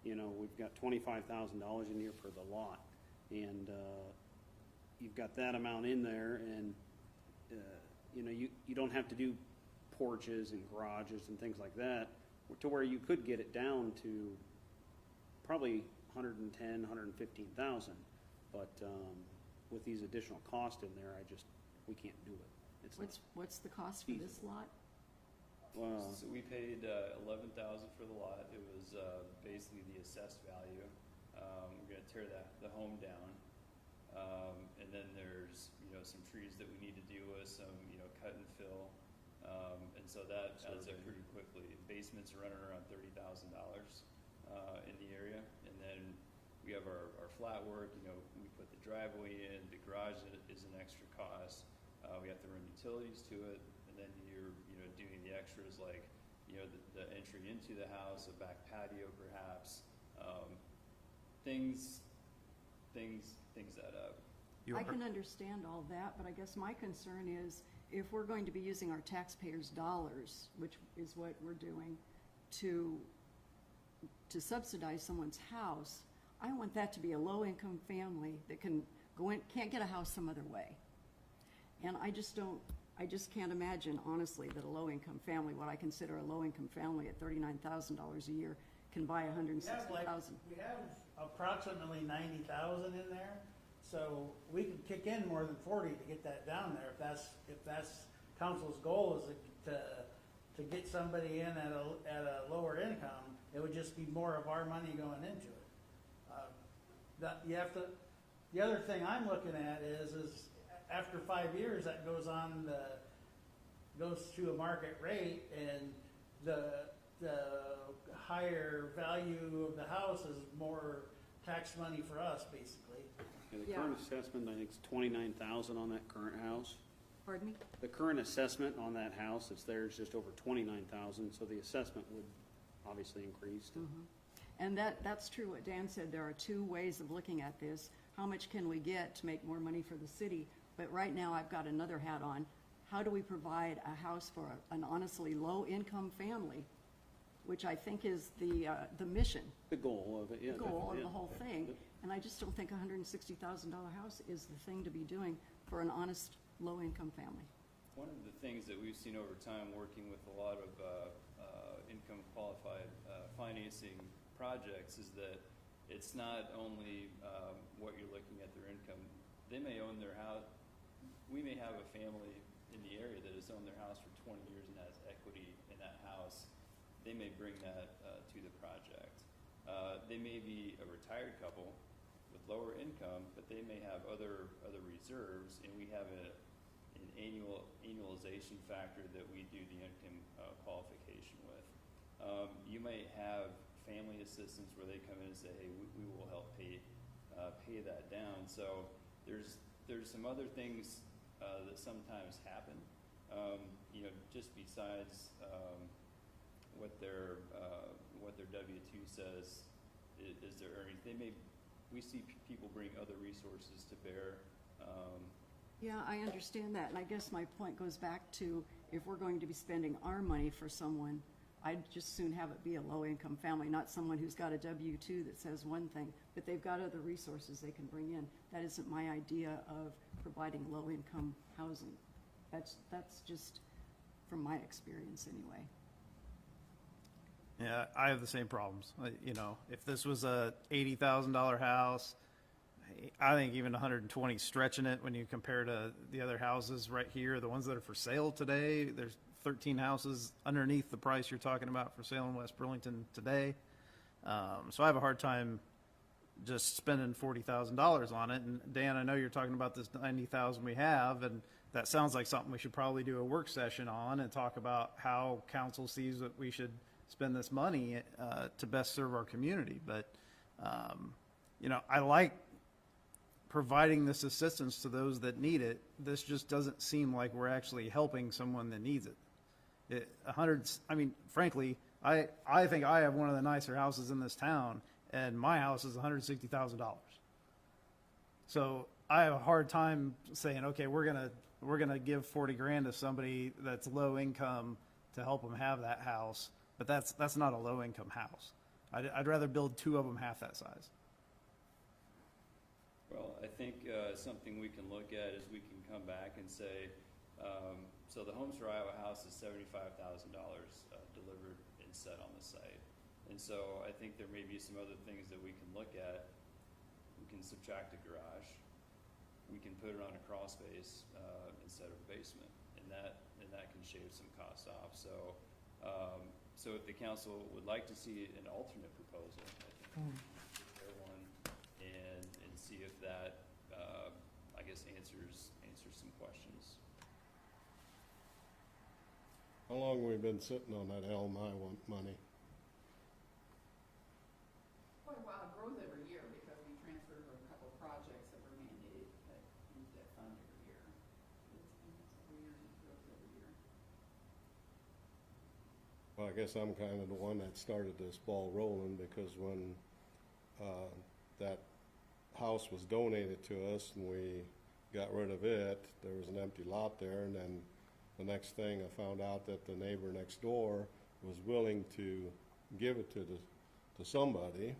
you know, we've got $25,000 in here for the lot, and you've got that amount in there, and you know, you don't have to do porches and garages and things like that, to where you could get it down to probably 110, 115,000, but with these additional costs in there, we can't do it. What's the cost for this lot? So we paid $11,000 for the lot. It was basically the assessed value. We're going to tear the home down, and then there's some trees that we need to deal with, some cut and fill, and so that adds up pretty quickly. Basements are running around $30,000 in the area, and then we have our flat work. We put the driveway in, the garage is an extra cost. We have to run utilities to it, and then you're doing the extras like the entry into the house, a back patio perhaps, things that up. I can understand all that, but I guess my concern is if we're going to be using our taxpayers' dollars, which is what we're doing, to subsidize someone's house, I want that to be a low-income family that can't get a house some other way. And I just can't imagine, honestly, that a low-income family, what I consider a low-income family at $39,000 a year, can buy $160,000. We have approximately 90,000 in there, so we could kick in more than 40 to get that down there. If that's council's goal is to get somebody in at a lower income, it would just be more of our money going into it. The other thing I'm looking at is after 5 years, that goes to a market rate, and the higher value of the house is more tax money for us, basically. Yeah, the current assessment, I think, is $29,000 on that current house. Pardon me? The current assessment on that house that's there is just over $29,000, so the assessment would obviously increase. Mm-hmm. And that's true what Dan said. There are two ways of looking at this. How much can we get to make more money for the city? But right now I've got another hat on. How do we provide a house for an honestly low-income family, which I think is the mission. The goal of it, yeah. The goal of yeah. the whole thing. And I just don't think a $160,000 house is the thing to be doing for an honest low-income family. One of the things that we've seen over time working with a lot of income qualified financing projects is that it's not only what you're looking at their income. They may own their house. We may have a family in the area that has owned their house for 20 years and has equity in that house. They may bring that to the project. They may be a retired couple with lower income, but they may have other reserves, and we have an annualization factor that we do the income qualification with. You might have family assistance where they come in and say, hey, we will help pay that down. So there's some other things that sometimes happen, just besides what their W-2 says is their earnings. We see people bring other resources to bear. Yeah, I understand that, and I guess my point goes back to if we're going to be spending our money for someone, I'd just soon have it be a low-income family, not someone who's got a W-2 that says one thing, but they've got other resources they can bring in. That isn't my idea of providing low-income housing. That's just from my experience anyway. Yeah, I have the same problems. If this was a $80,000 house, I think even 120 stretching it when you compare to the other houses right here, the ones that are for sale today. There's 13 houses underneath the price you're talking about for sale in West Burlington today. So I have a hard time just spending $40,000 on it. And Dan, I know you're talking about this 90,000 we have, and that sounds like something we should probably do a work session on and talk about how council sees that we should spend this money to best serve our community. But you know, I like providing this assistance to those that need it. This just doesn't seem like we're actually helping someone that needs it. I mean, frankly, I think I have one of the nicer houses in this town, and my house is $160,000. So I have a hard time saying, okay, we're gonna give 40 grand to somebody that's low income to help them have that house. But that's not a low income house. I'd rather build two of them half that size. Well, I think something we can look at is we can come back and say, so the Homes for Iowa house is $75,000 delivered and set on the site. And so I think there may be some other things that we can look at. We can subtract a garage. We can put it on a crawl space instead of a basement, and that can shave some costs off. So, so if the council would like to see an alternate proposal, I think we should prepare one and see if that, I guess, answers some questions. How long have we been sitting on that LMI money? Quite a while. It grows every year because we transferred a couple of projects that were mandated that use that fund every year. It's every year, it grows every year. Well, I guess I'm kind of the one that started this ball rolling, because when that house was donated to us and we got rid of it, there was an empty lot there, and then the next thing I found out that the neighbor next door was willing to give it to somebody,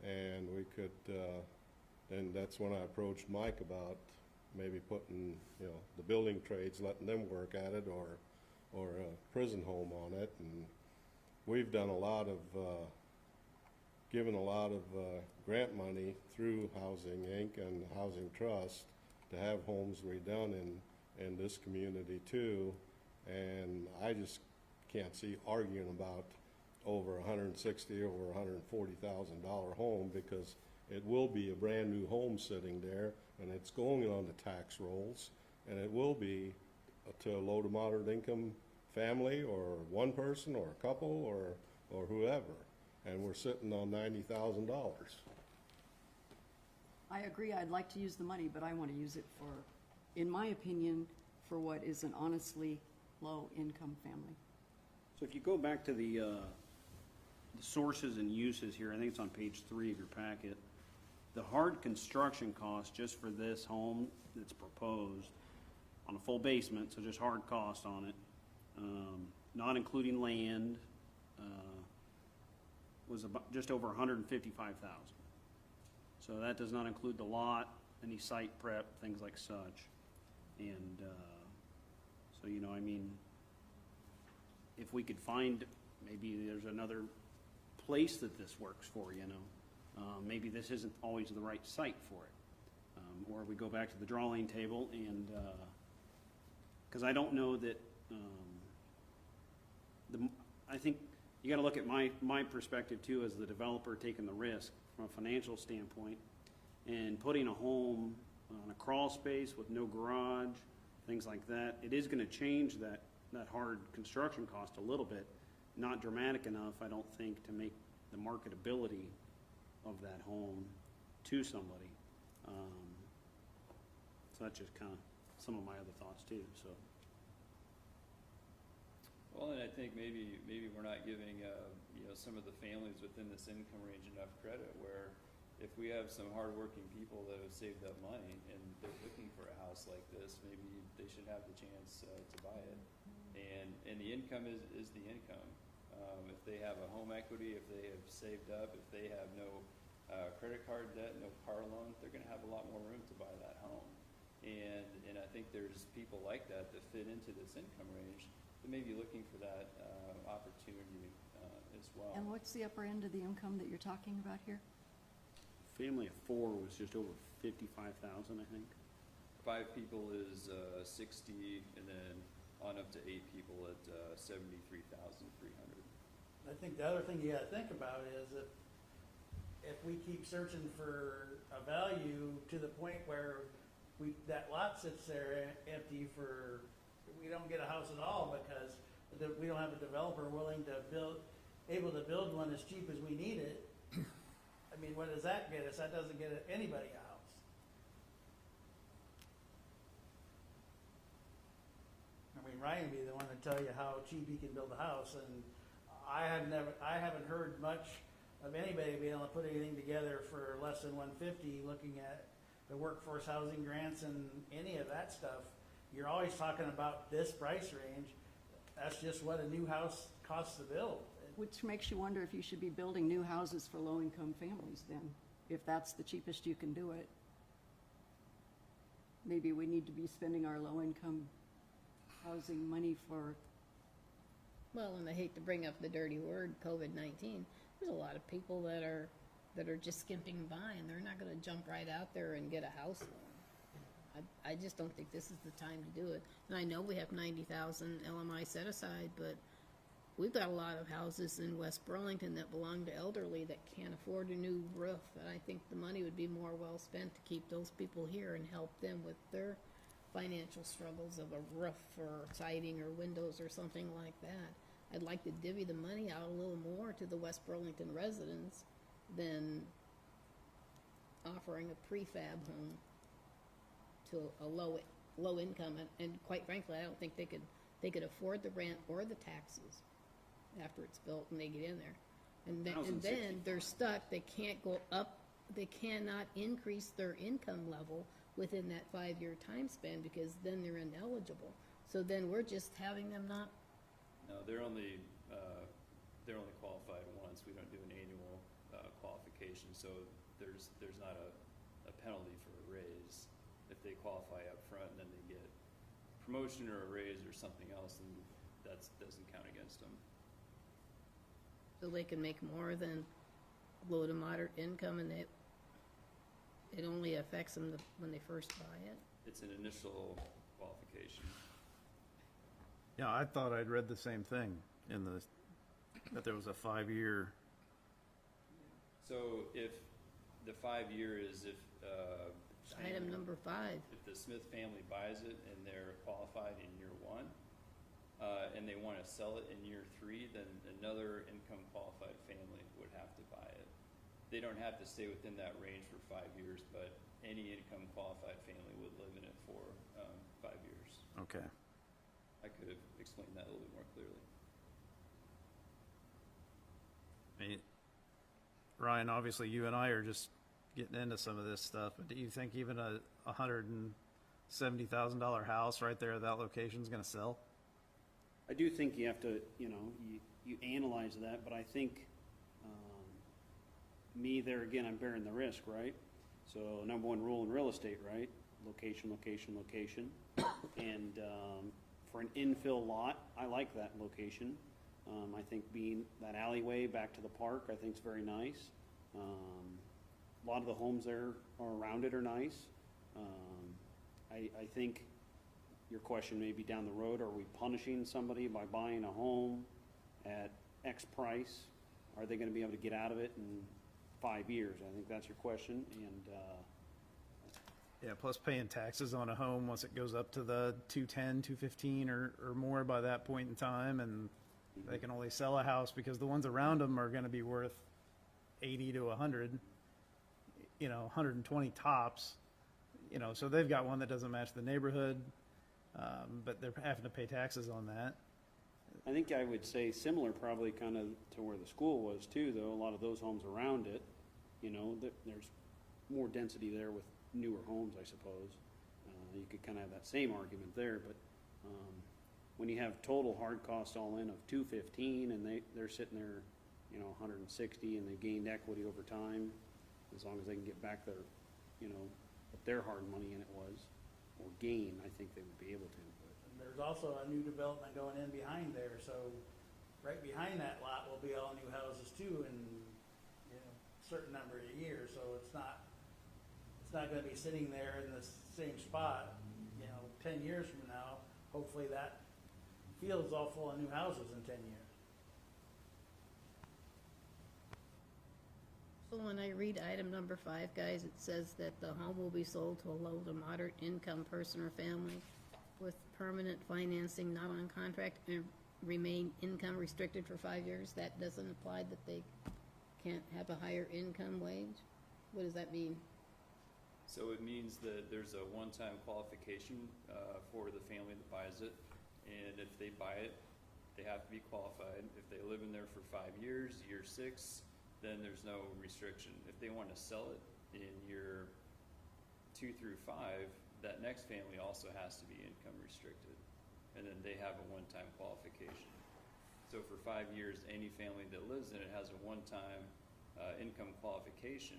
and we could, and that's when I approached Mike about maybe putting, you know, the building trades, letting them work at it, or a prison home on it. And we've done a lot of, given a lot of grant money through Housing Inc. and Housing Trust to have homes redone in this community too. And I just can't see arguing about over $160,000, over $140,000 home, because it will be a brand new home sitting there, and it's going on the tax rolls, and it will be to a low to moderate income family, or one person, or a couple, or whoever, and we're sitting on $90,000. I agree, I'd like to use the money, but I want to use it for, in my opinion, for what is an honestly low-income family. So if you go back to the sources and uses here, I think it's on page 3 of your packet, the hard construction cost just for this home that's proposed on a full basement, so just hard cost on it, not including land, was about just over $155,000. So that does not include the lot, any site prep, things like such. And so, you know, I mean, if we could find, maybe there's another place that this works for, you know. Maybe this isn't always the right site for it. Or we go back to the drawing table, and because I don't know that, I think you got to look at my perspective too, as the developer taking the risk from a financial standpoint, and putting a home on a crawl space with no garage, things like that. It is going to change that hard construction cost a little bit, not dramatic enough, I don't think, to make the marketability of that home to somebody. So that's just kind of some of my other thoughts too. So. Well, and I think maybe we're not giving you know, some of the families within this income range enough credit. Where if we have some hardworking people that have saved up money and they're looking for a house like this, maybe they should have the chance to buy it. And the income is the income. If they have a home equity, if they have saved up, if they have no credit card debt, no car loan, they're going to have a lot more room to buy that home. And I think there's people like that fit into this income range that may be looking for that opportunity as well. And what's the upper end of the income that you're talking about here? Family of 4 was just over 55,000, I think. 5 people is 60, and then on up to 8 people at 73,300. I think the other thing you got to think about is that if we keep searching for a value to the point where that lot sits there empty we don't get a house at all because we don't have a developer willing to able to build one as cheap as we need it. I mean, what does that get us? That doesn't get anybody a house. I mean, Ryan would be the one to tell you how cheap he can build a house, and I haven't heard much of anybody being able to put anything together for less than 150. Looking at the workforce housing grants and any of that stuff, you're always talking about this price range. That's just what a new house costs to build. Which makes you wonder if you should be building new houses for low-income families then, if that's the cheapest you can do it. Maybe we need to be spending our low-income housing money for. Well, and I hate to bring up the dirty word, COVID-19. There's a lot of people that are just skimping by, and they're not going to jump right out there and get a house loan. I just don't think this is the time to do it. And I know we have 90,000 LMI set aside, but we've got a lot of houses in West Burlington that belong to elderly that can't afford a new roof. And I think the money would be more well spent to keep those people here and help them with their financial struggles of a roof or siding or windows or something like that. I'd like to divvy the money out a little more to the West Burlington residents than offering a prefab home to a low income. And quite frankly, I don't think they could afford the rent or the taxes after it's built and they get in there. And then they're stuck. They can't go up. They cannot increase their income level within that 5-year time span because then they're ineligible. So then we're just having them not. No, they're only qualified once. We don't do an annual qualification, so there's not a penalty for a raise if they qualify up front and then they get promotion or a raise or something else, and that doesn't count against them. So they can make more than low to moderate income, and it only affects them when they first buy it. It's an initial qualification. Yeah, I thought I'd read the same thing that there was a 5-year. So if the 5-year is if Item number 5. If the Smith family buys it and they're qualified in year 1, and they want to sell it in year 3, then another income qualified family would have to buy it. They don't have to stay within that range for 5 years, but any income qualified family would live in it for 5 years. Okay. I could have explained that a little bit more clearly. Ryan, obviously you and I are just getting into some of this stuff, but do you think even a $170,000 house right there at that location is going to sell? I do think you have to, you analyze that, but I think me there again, I'm bearing the risk, right? So number one rule in real estate, right? Location, location, location. And for an infill lot, I like that location. I think being that alleyway back to the park, I think is very nice. A lot of the homes there around it are nice. I think your question may be down the road, are we punishing somebody by buying a home at X price? Are they going to be able to get out of it in 5 years? I think that's your question. And yeah, plus paying taxes on a home once it goes up to the 210, 215 or more by that point in time, and they can only sell a house because the ones around them are going to be worth 80 to 100, 120 tops, so they've got one that doesn't match the neighborhood, but they're having to pay taxes on that. I think I would say similar probably kind of to where the school was too, though. A lot of those homes around it, there's more density there with newer homes, I suppose. You could kind of have that same argument there, but when you have total hard cost all in of $215 and they're sitting there, 160, and they've gained equity over time, as long as they can get back their, what their hard money in it was, or gain, I think they would be able to. And there's also a new development going in behind there, so right behind that lot will be all new houses too in a certain number of years. So it's not going to be sitting there in the same spot. 10 years from now, hopefully that field's all full of new houses in 10 years. So when I read item number 5, guys, it says that the home will be sold to a low to moderate income person or family with permanent financing not on contract and remain income restricted for 5 years. That doesn't apply that they can't have a higher income wage? What does that mean? So it means that there's a one-time qualification for the family that buys it, and if they buy it, they have to be qualified. If they live in there for 5 years, year 6, then there's no restriction. If they want to sell it in year 2 through 5, that next family also has to be income restricted, and then they have a one-time qualification. So for 5 years, any family that lives in it has a one-time income qualification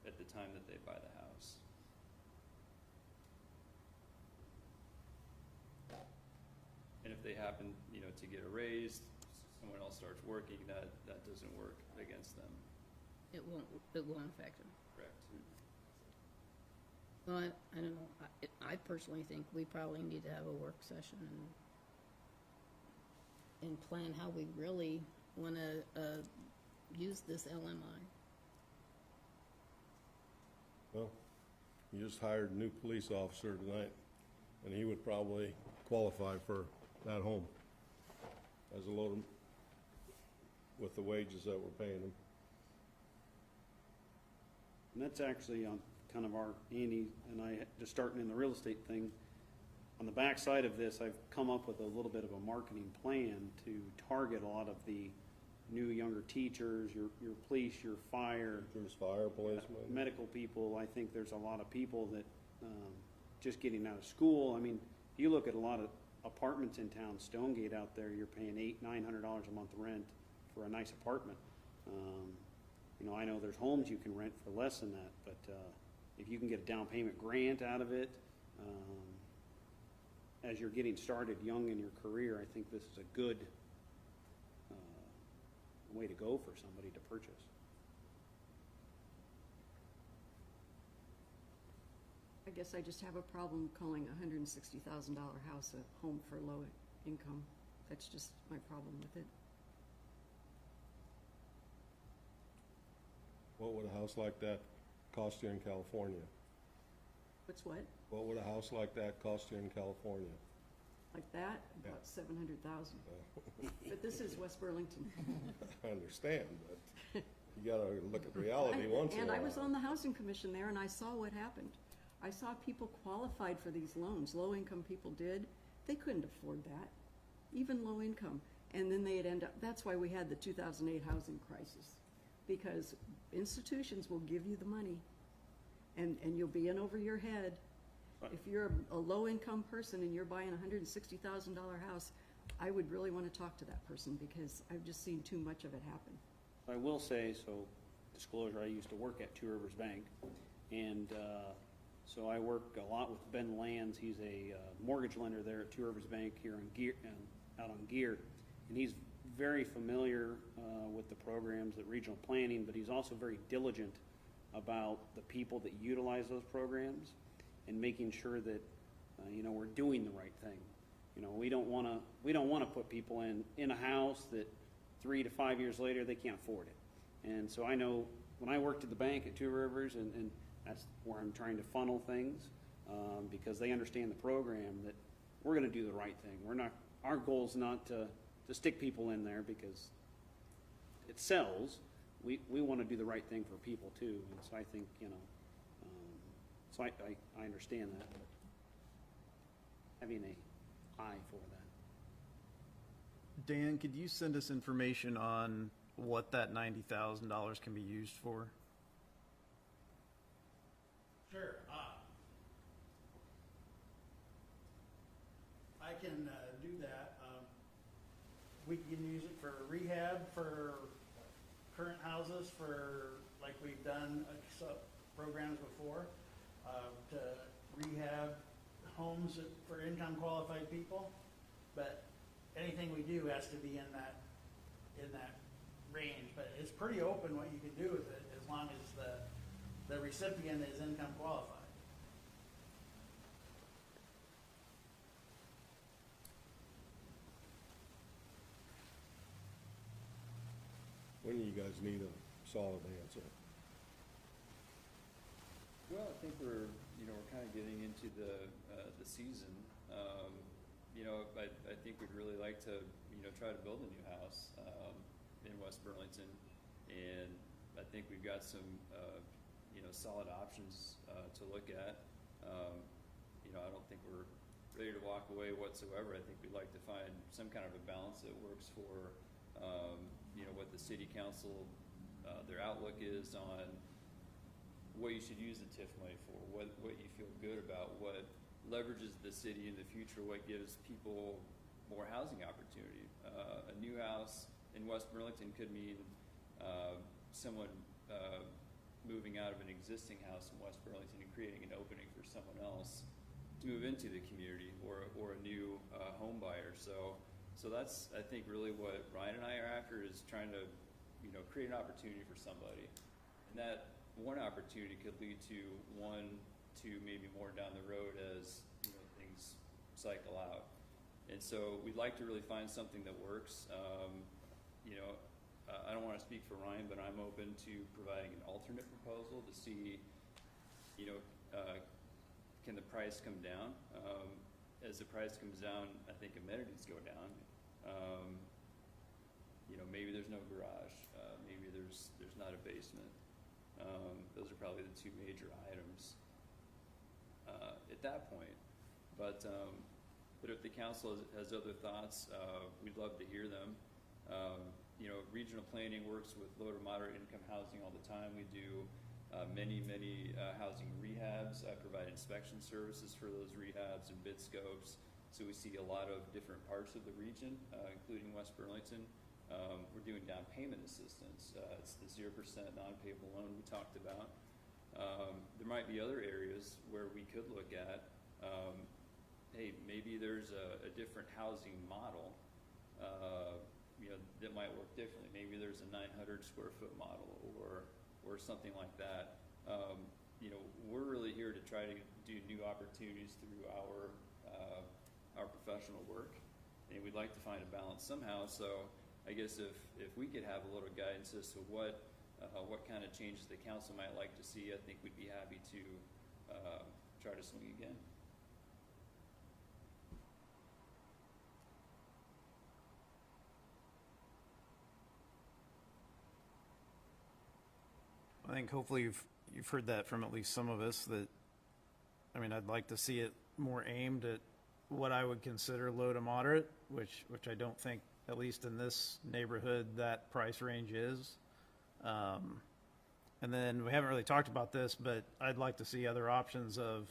at the time that they buy the house. And if they happen, to get a raise, someone else starts working, that doesn't work against them. It won't affect them. Correct. Well, I don't know. I personally think we probably need to have a work session and plan how we really want to use this LMI. Well, you just hired a new police officer tonight, and he would probably qualify for that home as a load with the wages that we're paying him. And that's actually on kind of our, Andy and I, just starting in the real estate thing. On the back side of this, I've come up with a little bit of a marketing plan to target a lot of the new younger teachers, your police, your fire. There's fire, policemen. Medical people. I think there's a lot of people that just getting out of school. I mean, you look at a lot of apartments in town, Stonegate out there, you're paying $800-900 a month rent for a nice apartment. I know there's homes you can rent for less than that, but if you can get a down payment grant out of it, as you're getting started young in your career, I think this is a good way to go for somebody to purchase. I guess I just have a problem calling a $160,000 house a home for low income. That's just my problem with it. What would a house like that cost you in California? What's what? What would a house like that cost you in California? Like that? About 700,000. But this is West Burlington. I understand, but you gotta look at reality once in a while. And I was on the housing commission there, and I saw what happened. I saw people qualified for these loans. Low-income people did. They couldn't afford that, even low income. And then they'd end up, that's why we had the 2008 housing crisis, because institutions will give you the money, and you'll be in over your head. If you're a low-income person and you're buying a $160,000 house, I would really want to talk to that person, because I've just seen too much of it happen. I will say, so disclosure, I used to work at Two Rivers Bank, and so I work a lot with Ben Lands. He's a mortgage lender there at Two Rivers Bank here in Gear, out on Gear, and he's very familiar with the programs at regional planning, but he's also very diligent about the people that utilize those programs and making sure that we're doing the right thing. We don't want to put people in a house that 3 to 5 years later they can't afford it. And so I know when I worked at the bank at Two Rivers, and that's where I'm trying to funnel things, because they understand the program, that we're going to do the right thing. Our goal is not to stick people in there because it sells. We want to do the right thing for people too. And so I think, so I understand that, but having an eye for that. Dan, could you send us information on what that $90,000 can be used for? Sure. I can do that. We can use it for rehab, for current houses, for, like we've done programs before, to rehab homes for income qualified people. But anything we do has to be in that range. But it's pretty open what you can do with it, as long as the recipient is income qualified. When do you guys need a solid answer? Well, I think we're kind of getting into the season. I think we'd really like to, try to build a new house in West Burlington, and I think we've got some, solid options to look at. I don't think we're ready to walk away whatsoever. I think we'd like to find some kind of a balance that works for, what the city council, their outlook is on what you should use the TIF money for, what you feel good about, what leverages the city in the future, what gives people more housing opportunity. A new house in West Burlington could mean someone moving out of an existing house in West Burlington and creating an opening for someone else to move into the community, or a new home buyer. So that's, I think, really what Ryan and I are after, is trying to create an opportunity for somebody, and that one opportunity could lead to one, two, maybe more down the road as things cycle out. And so we'd like to really find something that works. I don't want to speak for Ryan, but I'm open to providing an alternate proposal to see, can the price come down? As the price comes down, I think amenities go down. Maybe there's no garage. Maybe there's not a basement. Those are probably the two major items at that point. But if the council has other thoughts, we'd love to hear them. Regional planning works with low to moderate income housing all the time. We do many housing rehabs. I provide inspection services for those rehabs and bid scopes. So we see a lot of different parts of the region, including West Burlington. We're doing down payment assistance. It's the 0% non-payable loan we talked about. There might be other areas where we could look at, hey, maybe there's a different housing model that might work differently. Maybe there's a 900 square foot model or something like that. We're really here to try to do new opportunities through our professional work, and we'd like to find a balance somehow. So I guess if we could have a little guidance as to what kind of changes the council might like to see, I think we'd be happy to try to swing again. I think hopefully you've heard that from at least some of us, that, I'd like to see it more aimed at what I would consider low to moderate, which I don't think, at least in this neighborhood, that price range is. And then we haven't really talked about this, but I'd like to see other options of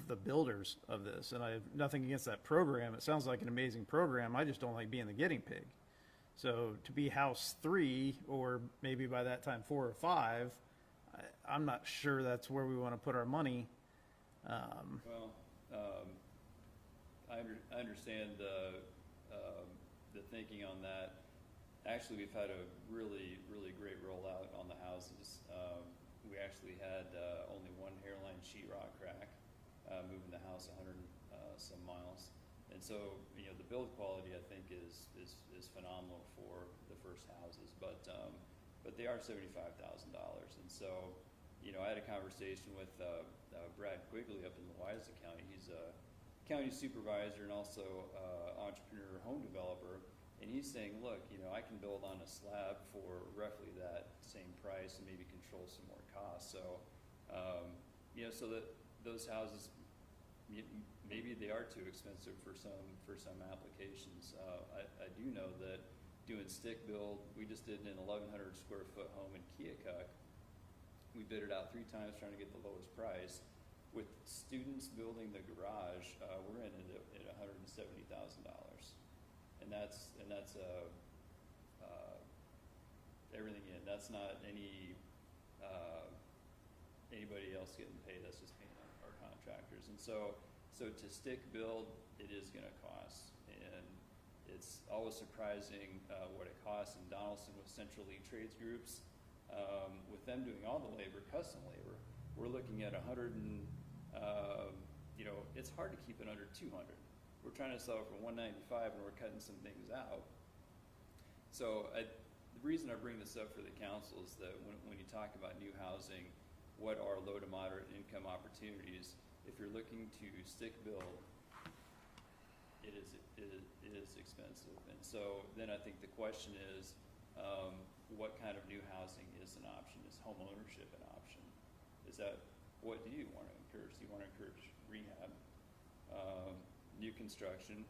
the builders of this. And I have nothing against that program. It sounds like an amazing program. I just don't like being the guinea pig. So to be house 3, or maybe by that time 4 or 5, I'm not sure that's where we want to put our money. I understand the thinking on that. Actually, we've had a really great rollout on the houses. We actually had only one hairline sheetrock crack, moving the house 100 some miles. And so, the build quality, I think, is phenomenal for the first houses, but they are $75,000. And so, I had a conversation with Brad Quigley up in Louisa County. He's a county supervisor and also entrepreneur home developer. And he's saying, look, I can build on a slab for roughly that same price and maybe control some more costs. So, so that those houses, maybe they are too expensive for some applications. I do know that doing stick build, we just did an 1,100 square foot home in Keokuk. We bid it out 3 times trying to get the lowest price. With students building the garage, we're in at $170,000, and that's everything in. That's not anybody else getting paid. That's just paying our contractors. And so to stick build, it is going to cost, and it's always surprising what it costs. In Donaldson with Central League Trades Groups, with them doing all the labor, custom labor, we're looking at 100 and it's hard to keep it under 200. We're trying to sell it for 195, and we're cutting some things out. So the reason I bring this up for the council is that when you talk about new housing, what are low to moderate income opportunities. If you're looking to stick build, it is expensive. And so then I think the question is, what kind of new housing is an option? Is home ownership an option? Is that, what do you want to encourage? Do you want to encourage rehab, new construction,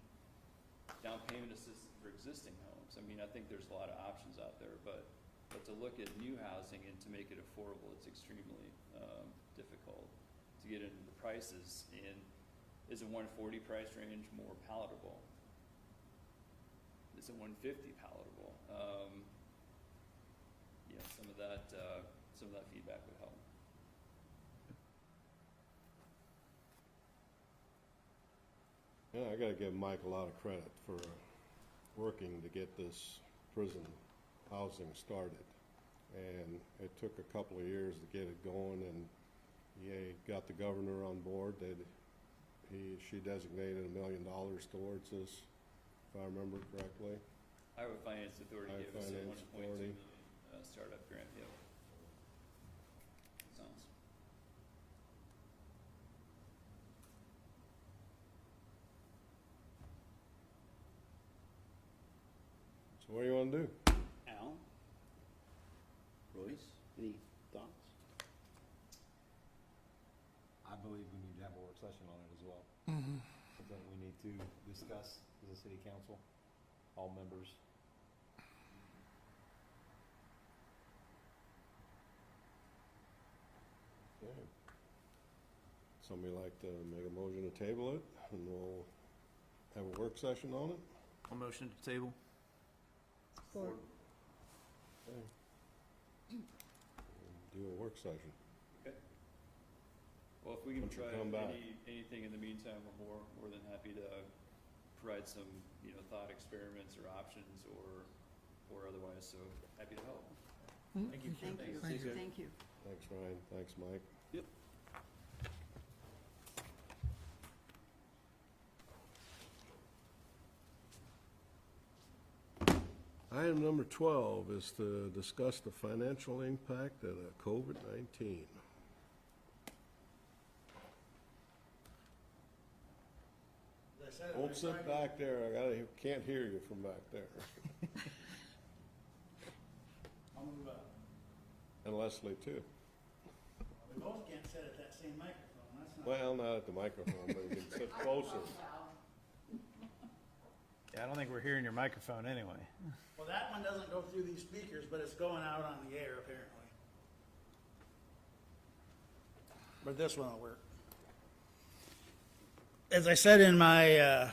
down payment assistance for existing homes? I mean, I think there's a lot of options out there, but to look at new housing and to make it affordable, it's extremely difficult to get into the prices. And is a 140 price range more palatable? Is a 150 palatable? Some of that feedback would help. Yeah, I gotta give Mike a lot of credit for working to get this prison housing started. And it took a couple of years to get it going, and he got the governor on board. She designated $1 million towards this, if I remember correctly. Iowa Finance Authority gave us a $1.2 million startup grant. Yep. Sounds. So what do you want to do? Al? Royce, any thoughts? I believe we need to have a work session on it as well. Something we need to discuss as a city council, all members. Okay. Somebody like to make a motion to table it, and we'll have a work session on it? I'll motion to table. Support. Okay. Do a work session. Okay. Well, if we can Once you try come back. anything in the meantime, we're more than happy to provide some, thought experiments or options or otherwise. So happy to help. Thank you. Thank you, Thank you. thank you. Thanks, Ryan. Thanks, Mike. Yep. Item number 12 is to discuss the financial impact of COVID-19. As I said, Don't sit back there. Can't hear you from back there. I'll move up. And Leslie, too. We both can't sit at that same microphone, that's not. Well, not at the microphone, but you can sit closer. Yeah, I don't think we're hearing your microphone anyway. Well, that one doesn't go through these speakers, but it's going out on the air apparently. But this one will work. As I said in my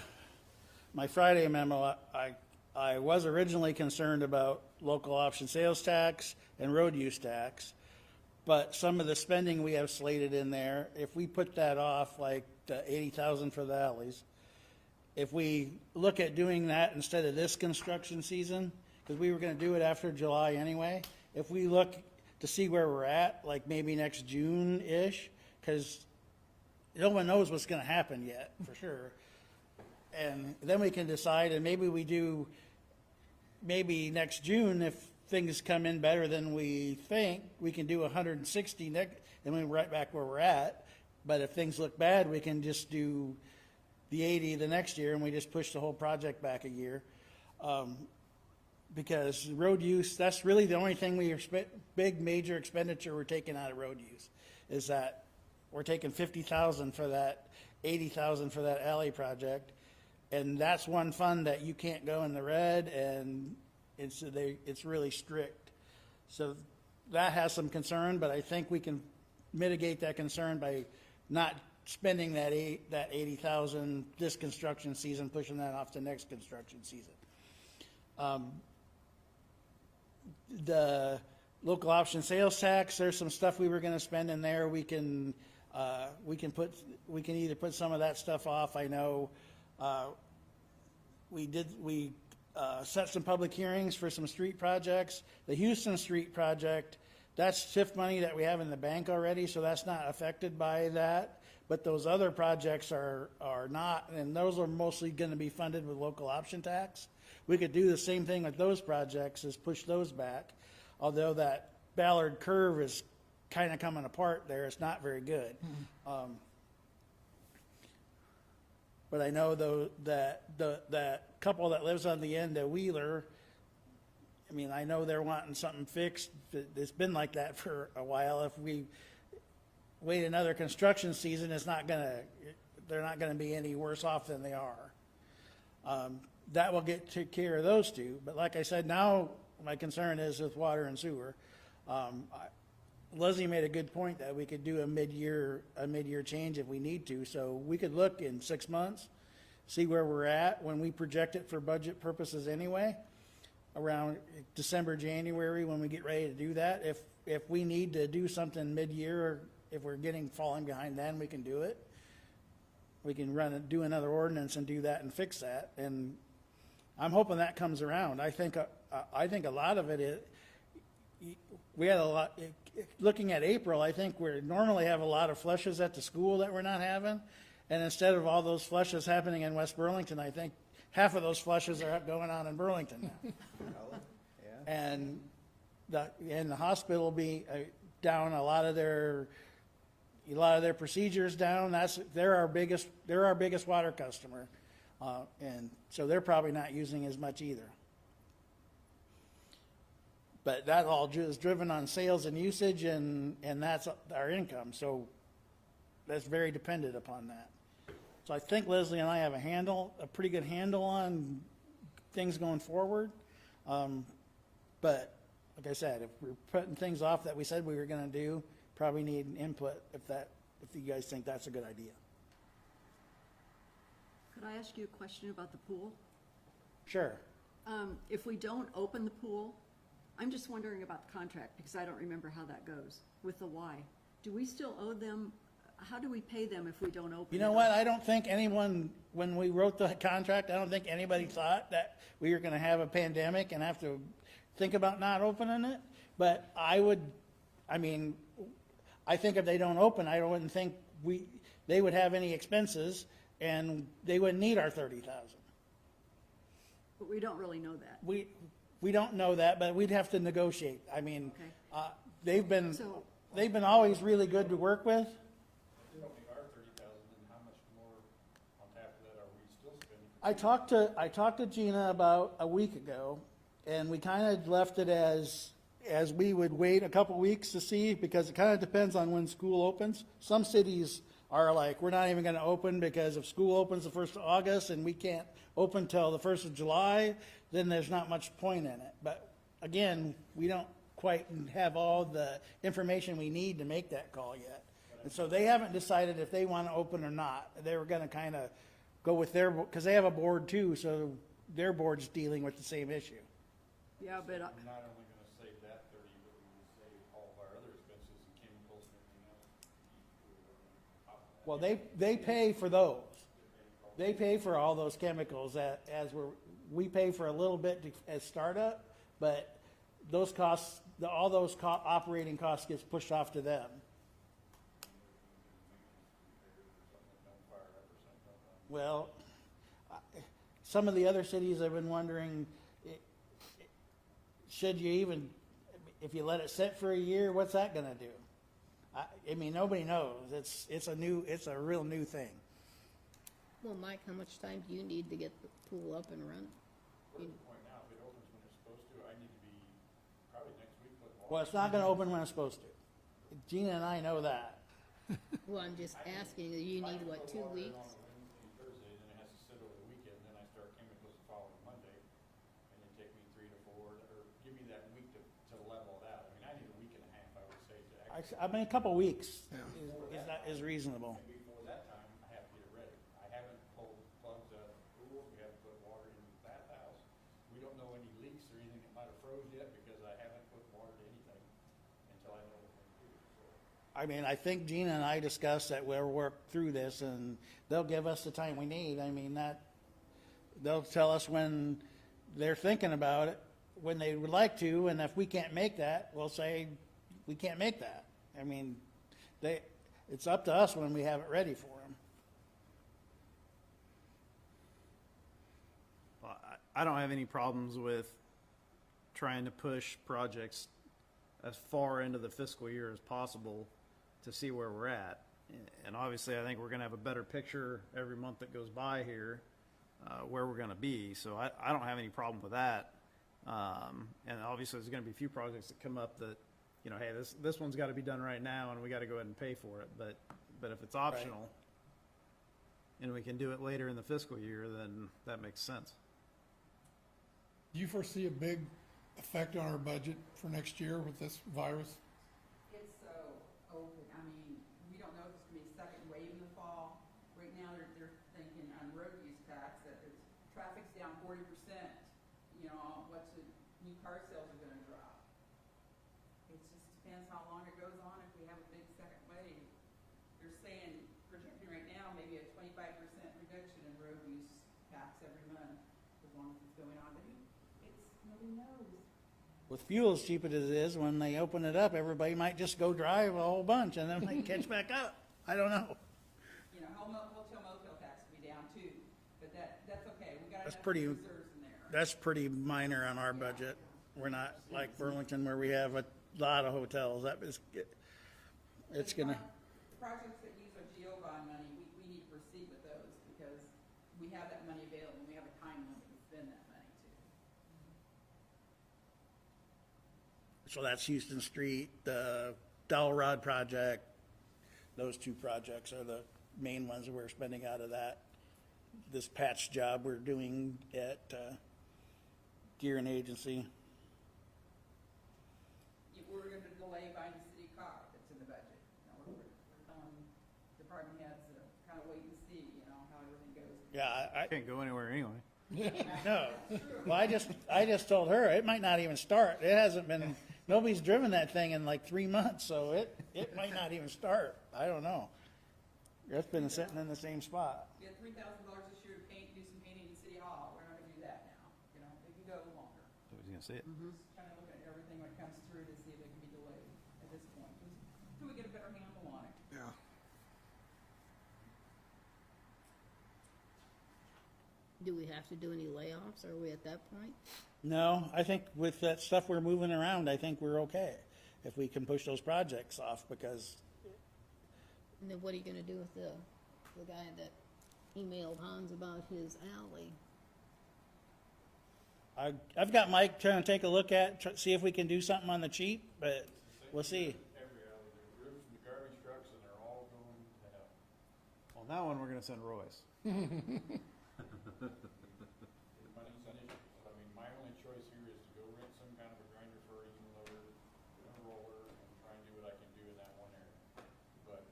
my Friday memo, I was originally concerned about local option sales tax and road use tax, but some of the spending we have slated in there, if we put that off, like the $80,000 for the alleys, if we look at doing that instead of this construction season, because we were going to do it after July anyway, if we look to see where we're at, like maybe next June-ish, because no one knows what's going to happen yet, for sure. And then we can decide, and maybe we do, maybe next June, if things come in better than we think, we can do 160 and we're right back where we're at. But if things look bad, we can just do the 80 the next year, and we just push the whole project back a year. Because road use, that's really the only thing big major expenditure we're taking out of road use, is that we're taking $50,000 for that, $80,000 for that alley project. And that's one fund that you can't go in the red, and it's really strict. So that has some concern, but I think we can mitigate that concern by not spending that $80,000 this construction season, pushing that off to next construction season. The local option sales tax, there's some stuff we were going to spend in there. We can either put some of that stuff off. I know we set some public hearings for some street projects. The Houston Street project, that's TIF money that we have in the bank already, so that's not affected by that. But those other projects are not, and those are mostly going to be funded with local option tax. We could do the same thing with those projects, is push those back. Although that Ballard curve is kind of coming apart there. It's not very good. But I know though that that couple that lives on the end of Wheeler, I mean, I know they're wanting something fixed. It's been like that for a while. If we wait another construction season, they're not gonna be any worse off than they are. That will take care of those two. But like I said, now my concern is with water and sewer. Leslie made a good point that we could do a mid-year change if we need to. So we could look in 6 months, see where we're at when we project it for budget purposes anyway, around December, January, when we get ready to do that. If we need to do something mid-year, or if we're falling behind, then we can do it. We can do another ordinance and do that and fix that. And I'm hoping that comes around. I think a lot of it is, we had a lot, looking at April, I think we normally have a lot of flushes at the school that we're not having. And instead of all those flushes happening in West Burlington, I think half of those flushes are going on in Burlington now. And the hospital will be down a lot of their procedures down. They're our biggest water customer. And so they're probably not using as much either. But that all is driven on sales and usage, and that's our income. So that's very dependent upon that. So I think Leslie and I have a pretty good handle on things going forward. But like I said, if we're putting things off that we said we were going to do, probably need an input if you guys think that's a good idea. Could I ask you a question about the pool? Sure. If we don't open the pool, I'm just wondering about the contract, because I don't remember how that goes with the Y. Do we still owe them? How do we pay them if we don't open it? You know what? I don't think anyone, when we wrote the contract, I don't think anybody thought that we were going to have a pandemic and have to think about not opening it. But I think if they don't open, I wouldn't think they would have any expenses, and they wouldn't need our $30,000. But we don't really know that. We don't know that, but we'd have to negotiate. I mean, Okay. they've been So- always really good to work with. If they don't meet our 30,000, then how much more on top of that are we still spending? I talked to Gina about a week ago, and we kind of left it as we would wait a couple weeks to see, because it kind of depends on when school opens. Some cities are like, we're not even going to open because if school opens the 1st of August and we can't open till the 1st of July, then there's not much point in it. But again, we don't quite have all the information we need to make that call yet. And so they haven't decided if they want to open or not. They were going to kind of go with because they have a board too, so their board's dealing with the same issue. Yeah, but We're not only gonna save that 30, but we will save all of our other expenses and chemicals and everything else. Well, they pay for those. They pay for all those chemicals we pay for a little bit as startup, but those costs, all those operating costs gets pushed off to them. Well, some of the other cities have been wondering, should you even, if you let it sit for a year, what's that going to do? I mean, nobody knows. It's a real new thing. Well, Mike, how much time do you need to get the pool up and running? We're at the point now, if it opens when it's supposed to, I need to be probably next week putting water. Well, it's not going to open when it's supposed to. Gina and I know that. Well, I'm just asking, you need, what, 2 weeks? On a Wednesday, Thursday, then it has to sit over the weekend, then I start chemicals the following Monday, and then take me 3 to 4, or give me that week to level it out. I mean, I need a week and a half, I would say, to actually. I mean, a couple weeks is reasonable. And before that time, I have to get it ready. I haven't pulled plugs out of the pools, we haven't put water in the bathhouse. We don't know any leaks or anything that might have froze yet, because I haven't put water to anything until I know what I'm doing, so. I mean, I think Gina and I discussed that we'll work through this, and they'll give us the time we need. I mean, they'll tell us when they're thinking about it, when they would like to, and if we can't make that, we'll say we can't make that. I mean, it's up to us when we have it ready for them. Well, I don't have any problems with trying to push projects as far into the fiscal year as possible to see where we're at. And obviously, I think we're gonna have a better picture every month that goes by here, where we're gonna be. So I don't have any problem with that. And obviously, there's gonna be a few projects that come up that, you know, hey, this one's gotta be done right now, and we gotta go ahead and pay for it. But if it's optional, and we can do it later in the fiscal year, then that makes sense. Do you foresee a big effect on our budget for next year with this virus? It's so open, I mean, we don't know if it's gonna be a second wave in the fall. Right now, they're thinking on road use tax that it's, traffic's down 40%, you know, what's the, new car sales are gonna drop. It just depends how long it goes on, if we have a big second wave. They're saying, projecting right now, maybe a 25% reduction in road use tax every month, as long as it's going on, but nobody knows. With fuel as cheap as it is, when they open it up, everybody might just go drive a whole bunch and then they catch back up. I don't know. You know, hotel motel tax will be down too, but that's okay, we got That's enough pretty- reserves in there. That's pretty minor on our budget. We're not like Burlington where we have a lot of hotels. That is, it's gonna, Projects that use our GO bond money, we need to proceed with those because we have that money available, and we have a time limit to spend that money too. so that's Houston Street, the Dowell Rod project. Those two projects are the main ones that we're spending out of that. This patch job we're doing at Gearing Agency. We're gonna delay buying the city car that's in the budget. You know, we're telling department heads to kind of wait and see, you know, how everything goes. Yeah, I Can't go anywhere anyway. no. Well, I just told her it might not even start. It hasn't been, nobody's driven that thing in like 3 months, so it might not even start. I don't know. It's been sitting in the same spot. We had $3,000 this year to do some painting in City Hall. We're not gonna do that now, you know, it can go longer. So he's gonna say it. Just kind of look at everything when it comes through to see if it can be delayed at this point, until we get a better handle on it. Yeah. Do we have to do any layoffs? Are we at that point? No, I think with that stuff we're moving around, I think we're okay. If we can push those projects off, because And then what are you gonna do with the guy that emailed Hans about his alley? I've got Mike trying to take a look at, see if we can do something on the cheap, but we'll see. Every alley, there's rivers from the garbage trucks and they're all going to hell. On that one, we're gonna send Royce. Money's an issue. I mean, my only choice here is to go rent some kind of a grinder for a even loader, get a roller, and try and do what I can do in that one area. But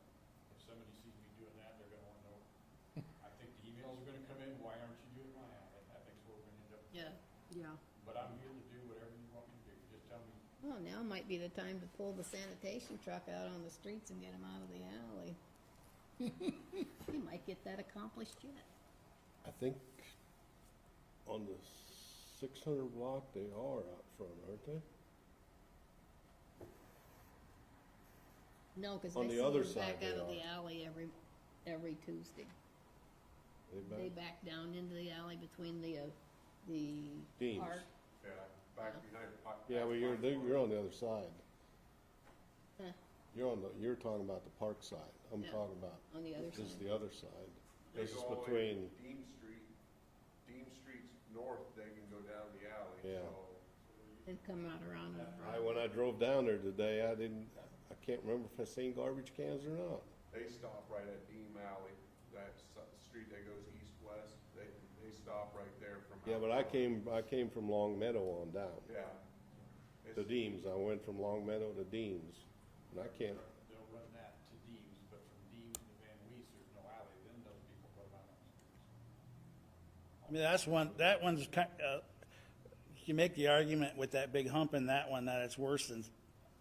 if somebody sees me doing that, they're gonna wanna know, I think the emails are gonna come in, why aren't you doing my alley? I think so we're gonna end up. Yeah. Yeah. But I'm here to do whatever you want me to do. Just tell me. Well, now might be the time to pull the sanitation truck out on the streets and get him out of the alley. He might get that accomplished yet. I think on the 600 block, they are out front, aren't they? No, because On they the see other him back side they out of are. the alley every Tuesday. They back down into the alley between the Deans. park. Yeah, back behind the pot. Yeah, well, you're on the other side. Huh, You're talking about the park side. I'm Yeah. talking about on the other this is side. the other side. They This is go all the way between, to Dean Street's north, they can go down the alley, Yeah. so. And come out around. when I drove down there today, I can't remember if I seen garbage cans or not. They stop right at Dean Alley, that's the street that goes east-west, they stop right there from. Yeah, but I came from Long Meadow on down. Yeah. To Deems. I went from Long Meadow to Deems. And I can't, They'll run that to Deems, but from Deems to Van Wees, there's no alley, then those people put them out on the streets. I mean, that one's kind, you make the argument with that big hump in that one that it's worse than,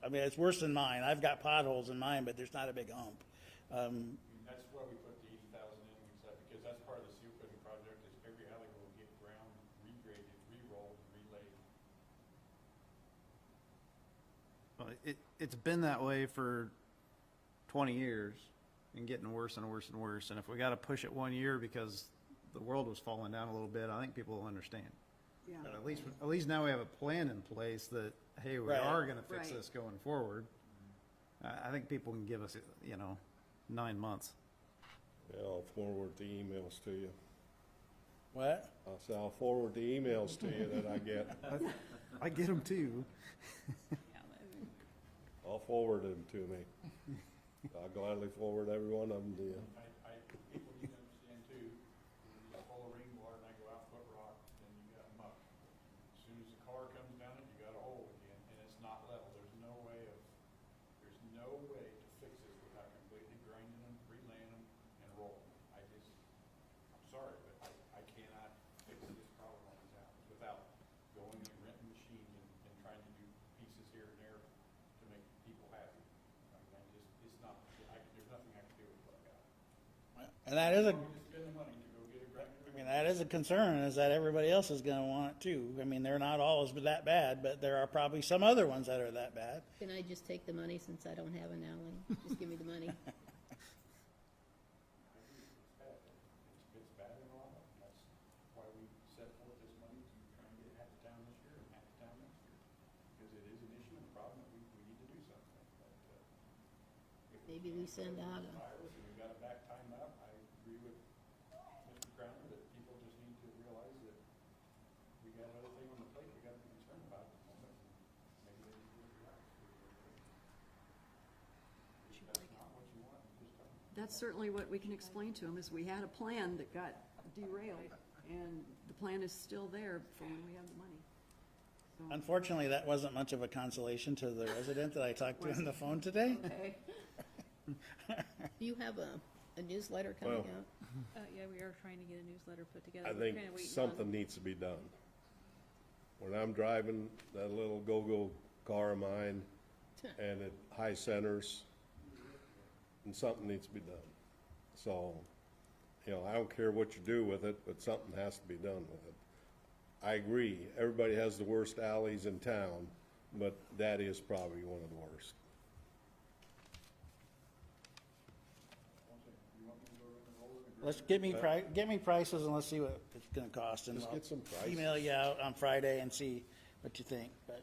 it's worse than mine. I've got potholes in mine, but there's not a big hump. I mean, that's why we put the 80,000 in, because that's part of the seal coating project, is every alley will get ground regraded, re-rolled, and relayed. Well, it's been that way for 20 years and getting worse and worse and worse. And if we got to push it 1 year because the world was falling down a little bit, I think people will understand. Yeah. But at least now we have a plan in place that hey, we Right. are gonna fix Right. this going forward. I think people can give us, 9 months. Yeah, I'll forward the emails to you. What? I'll forward the emails to you that I get. I get them too. I'll forward them to me. I'll gladly forward every one of them to you. People need to understand too, when you pull a rainwater and I go out and put rock, then you got muck. As soon as the car comes down it, you got a hole again, and it's not level. There's no way to fix this without completely grinding them, relaying them, and rolling them. I'm sorry, but I cannot fix this problem on these alleys without going and renting machines and trying to do pieces here and there to make people happy. I mean, it's not, there's nothing I can do with what I got. And that is a, Just spend the money to go get a grinder. I mean, that is a concern, is that everybody else is gonna want it too. I mean, they're not always that bad, but there are probably some other ones that are that bad. Can I just take the money since I don't have an alley? Just give me the money. It's bad in a lot of them. That's why we set forth this money to try and get half the town this year and half the town next year. Because it is an issue and a problem that we need to do something. But, if Maybe we send out a, virus and we've got to back time up, I agree with Mr. Crowner that people just need to realize that we got other thing on the plate we got to be concerned about at the moment. Maybe they need to relax. If that's not what you want, just tell them. That's certainly what we can explain to them, is we had a plan that got derailed, and the plan is still there for when we have the money. So, Unfortunately, that wasn't much of a consolation to the resident that I talked to on the phone today. okay. do you have a newsletter coming Well, out? Yeah, we are trying to get a newsletter put together. I We're think kinda waiting something on- needs to be done. When I'm driving that little go-go car of mine and it high centers, and something needs to be done. So, I don't care what you do with it, but something has to be done with it. I agree, everybody has the worst alleys in town, but that is probably one of the worst. Let's get me prices and let's see what it's gonna cost, and Just I'll get some prices. email you out on Friday and see what you think, but.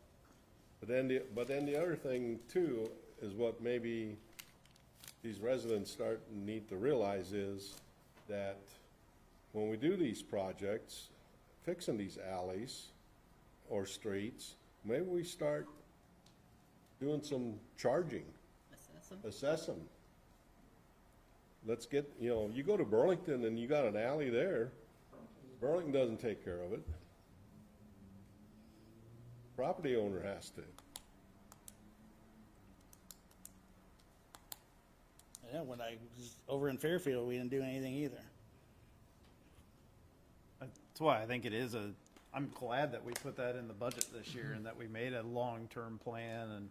But then the other thing too is what maybe these residents need to realize is that when we do these projects, fixing these alleys or streets, maybe we start doing some charging, Assess 'em? assess them. Let's get, you go to Burlington and you got an alley there, Burlington doesn't take care of it. Property owner has to. Yeah, when I was over in Fairfield, we didn't do anything either. That's why I think I'm glad that we put that in the budget this year and that we made a long-term plan, and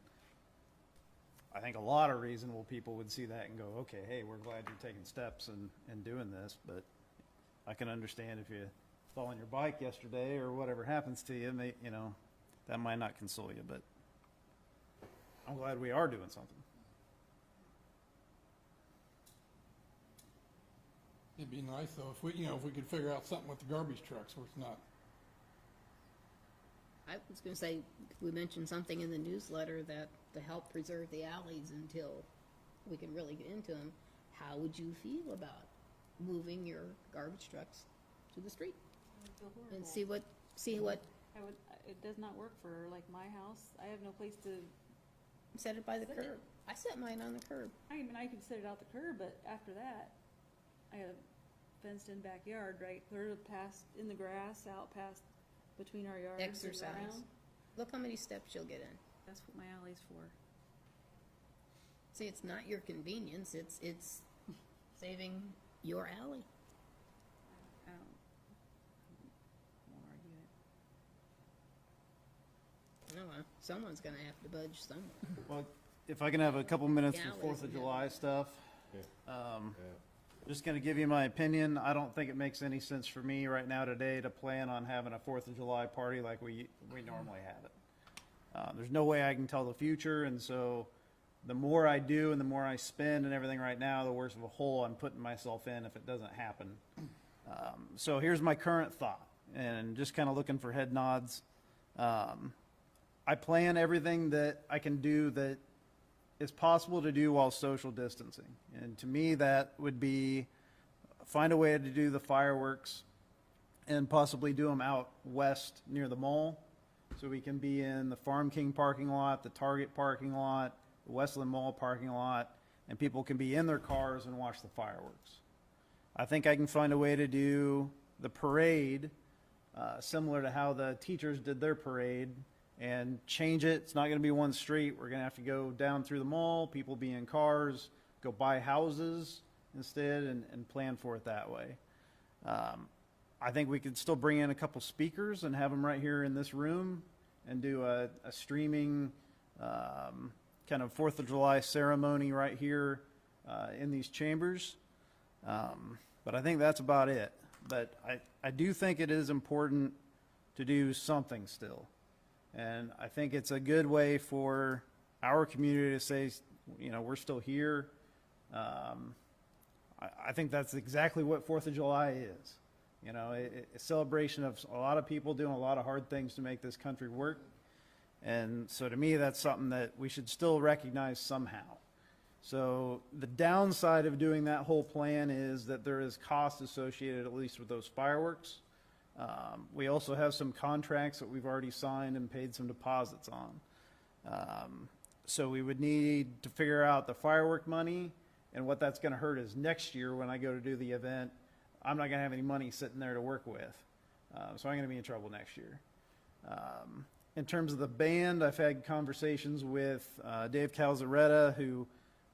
I think a lot of reasonable people would see that and go, okay, hey, we're glad you're taking steps and doing this, but I can understand if you fall on your bike yesterday or whatever happens to you, that might not console you, but I'm glad we are doing something. It'd be nice though, if we could figure out something with the garbage trucks where it's not. I was gonna say, we mentioned something in the newsletter that to help preserve the alleys until we can really get into them. How would you feel about moving your garbage trucks to the street I would feel and horrible. see what, It does not work for like my house. I have no place to, set it by the Set it. curb? I set mine on the curb. I mean, I could set it out the curb, but after that, I have a fenced in backyard, right? Clear past, in the grass, out past, between our yards and Exercise. around. Look how many steps you'll get in. That's what my alley's for. See, it's not your convenience, it's saving your alley. I won't argue it. I don't know, someone's gonna have to budge somewhere. Well, if I can have a couple minutes Yeah, for 4th of yeah. July stuff. Yeah. Just going to give you my opinion. I don't think it makes any sense for me right now today to plan on having a 4th of July party like we normally have it. There's no way I can tell the future, and so the more I do and the more I spend and everything right now, the worse of a hole I'm putting myself in if it doesn't happen. So here's my current thought, and just kind of looking for head nods. I plan everything that I can do that is possible to do while social distancing. And to me, that would be find a way to do the fireworks and possibly do them out west near the mall. So we can be in the Farm King parking lot, the Target parking lot, the Westland Mall parking lot, and people can be in their cars and watch the fireworks. I think I can find a way to do the parade similar to how the teachers did their parade and change it. It's not going to be one street. We're going to have to go down through the mall, people be in cars, go buy houses instead, and plan for it that way. I think we could still bring in a couple speakers and have them right here in this room and do a streaming kind of 4th of July ceremony right here in these chambers. But I think that's about it. But I do think it is important to do something still. And I think it's a good way for our community to say, we're still here. I think that's exactly what 4th of July is. A celebration of a lot of people doing a lot of hard things to make this country work. And so to me, that's something that we should still recognize somehow. So the downside of doing that whole plan is that there is cost associated, at least with those fireworks. We also have some contracts that we've already signed and paid some deposits on. So we would need to figure out the firework money, and what that's going to hurt is next year when I go to do the event, I'm not going to have any money sitting there to work with. So I'm going to be in trouble next year. In terms of the band, I've had conversations with Dave Calzaretta, who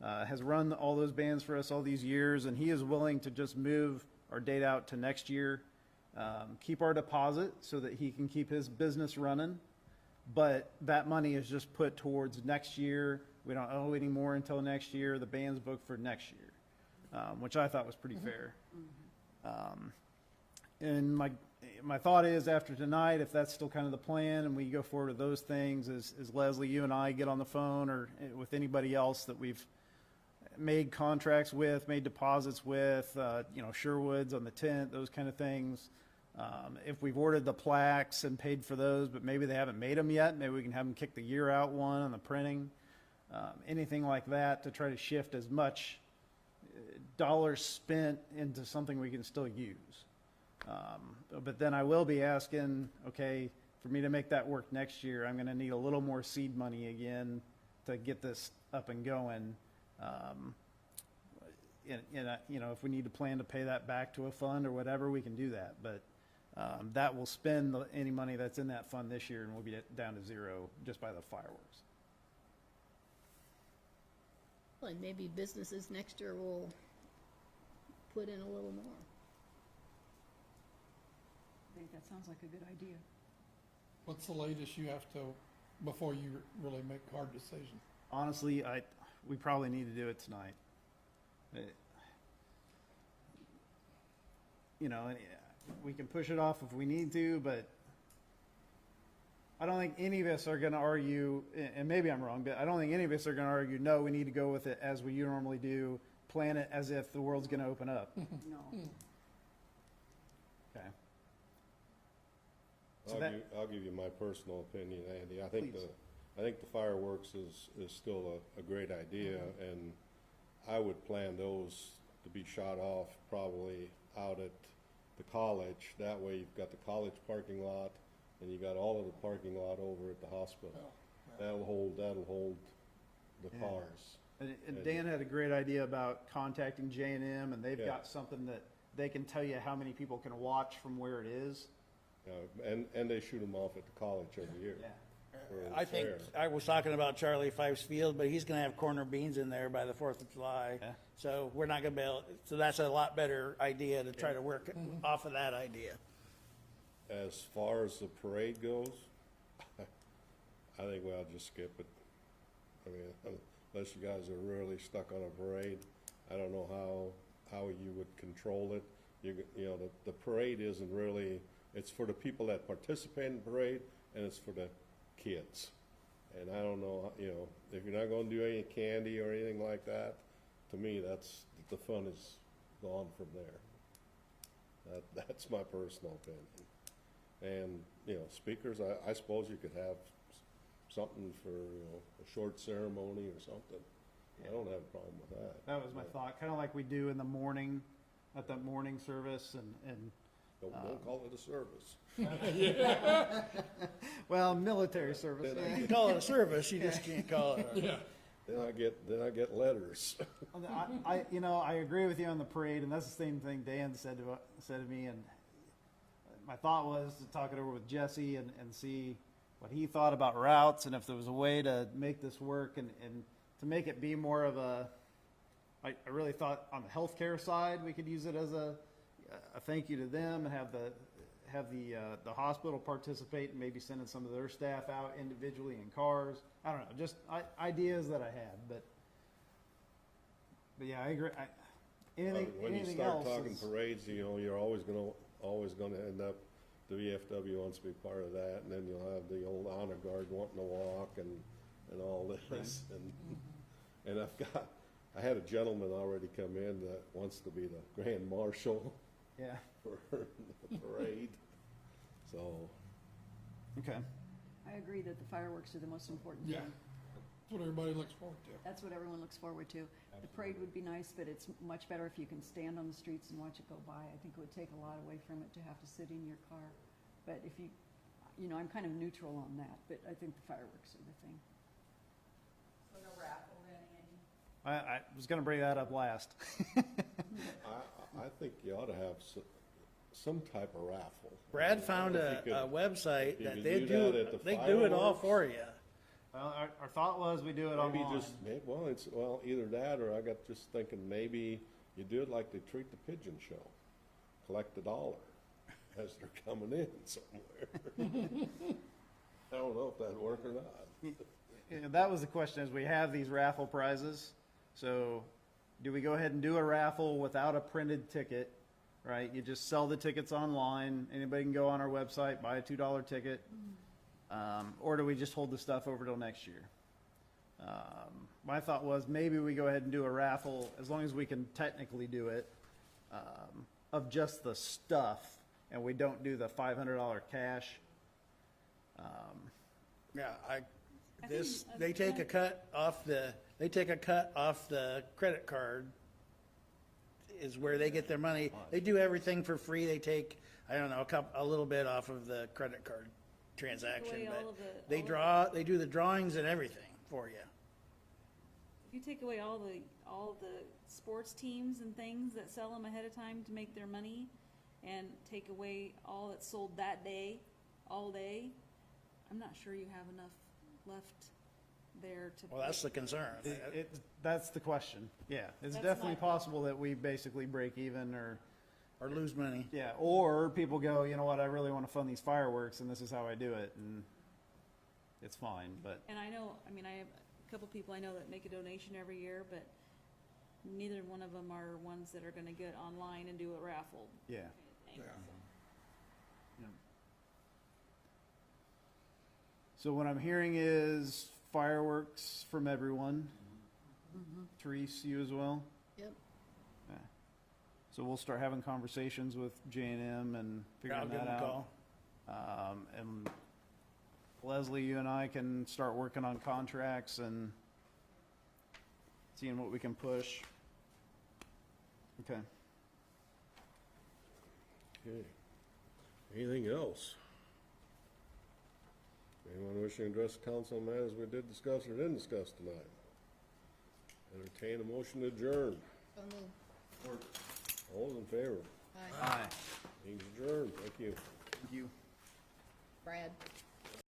has run all those bands for us all these years, and he is willing to just move our date out to next year, keep our deposit so that he can keep his business running, but that money is just put towards next year. We don't owe any more until next year. The band's booked for next year, which I thought was pretty fair. And my thought is, after tonight, if that's still kind of the plan and we go forward with those things, is Leslie, you and I get on the phone or with anybody else that we've made contracts with, made deposits with, Sherwood's on the tent, those kind of things. If we've ordered the plaques and paid for those, but maybe they haven't made them yet, maybe we can have them kick the year out one on the printing. Anything like that to try to shift as much dollars spent into something we can still use. But then I will be asking, okay, for me to make that work next year, I'm going to need a little more seed money again to get this up and going. If we need to plan to pay that back to a fund or whatever, we can do that. But that will spend any money that's in that fund this year, and we'll be down to zero just by the fireworks. Well, and maybe businesses next year will put in a little more. I think that sounds like a good idea. What's the latest you have to, before you really make hard decisions? Honestly, we probably need to do it tonight. We can push it off if we need to, but I don't think any of us are going to argue, and maybe I'm wrong, but I don't think any of us are going to argue, no, we need to go with it as we normally do, plan it as if the world's going to open up. No. Okay. So I'll give you my personal opinion, Andy. I think the fireworks is still a great idea, and I would plan those to be shot off probably out at the college. That way you've got the college parking lot, and you got all of the parking lot over at the hospital. That'll hold the cars. And Dan had a great idea about contacting J&M, and they've got something that they can tell you how many people can watch from where it is. And they shoot them off at the college every year. Yeah. I think, I was talking about Charlie Fife's Field, but he's gonna have corner beans in there by the 4th of July. Yeah. So we're not gonna be able, so that's a lot better idea to try to work off of that idea. As far as the parade goes, I think we'll just skip it. I mean, unless you guys are really stuck on a parade, I don't know how you would control it. The parade isn't really, it's for the people that participate in the parade, and it's for the kids. And I don't know, if you're not going to do any candy or anything like that, to me, the fun is gone from there. That's my personal opinion. And, speakers, I suppose you could have something for, a short ceremony or something. I don't have a problem with that. That was my thought, kind of like we do in the morning, at that morning service and Don't call it a service. well, military service. Then You can call it a service, you just can't call it a. Yeah. Then I get letters. I agree with you on the parade, and that's the same thing Dan said to me. And my thought was to talk it over with Jesse and see what he thought about routes, and if there was a way to make this work and to make it be more of a. I really thought on the healthcare side we could use it as a thank you to them, and have the hospital participate and maybe sending some of their staff out individually in cars. I don't know, just ideas that I had, but yeah, I agree. When you Anything start else talking is- parades, you're always gonna end up, the VFW wants to be part of that, and then you'll have the old honor guard wanting to walk and all this, and I had a gentleman already come in that wants to be the grand marshal Yeah. for the parade, so. Okay. I agree that the fireworks are the most important Yeah. thing. That's what everybody looks forward to. That's what everyone looks forward to. The parade would be nice, but it's much better if you can stand on the streets and watch it go by. I think it would take a lot away from it to have to sit in your car. But if I'm kind of neutral on that, but I think the fireworks are the thing. So no raffle then, Andy? I was going to bring that up last. I think you ought to have some type of raffle. Brad found If you a could- website if you that could they do do, that at the they do it all fireworks. for you. Well, our thought was we do it Maybe online. either that, or I got just thinking maybe you do it like they treat the pigeon show. Collect $1 as they're coming in somewhere. I don't know if that'd work or not. Yeah, that was the question, is we have these raffle prizes. So do we go ahead and do a raffle without a printed ticket, right? You just sell the tickets online. Anybody can go on our website, buy a $2 ticket. Or do we just hold the stuff over till next year? My thought was maybe we go ahead and do a raffle, as long as we can technically do it, of just the stuff, and we don't do the $500 cash. Yeah, think they take a cut off the credit card is where they get their money. They do everything for free. They take, I don't know, a little bit off of the credit card transaction, away but all of they do the drawings and everything for you. If you take away all the sports teams and things that sell them ahead of time to make their money, and take away all that's sold that day, all day, I'm not sure you have enough left there to. Well, that's the concern. That's the question. Yeah, it's That's definitely my thought. possible that we basically break even, or lose money. yeah, or people go, you know what, I really want to fund these fireworks, and this is how I do it, and it's fine. But And I have a couple people I know that make a donation every year, but neither one of them are ones that are gonna get online and do a raffle. yeah, thing. so what I'm hearing is fireworks from everyone. Therese, you as well. Yep. Okay. So we'll start having conversations with J&M and I'll figuring give that them a out. call. And Leslie, you and I can start working on contracts and seeing what we can push. Okay. Okay. Anything else? Anyone wishing to address council on matters we did discuss or didn't discuss tonight? Entertain a motion to adjourn. So moved. All those in favor? Aye. Aye. Meeting's adjourned. Thank you. Thank you. Brad.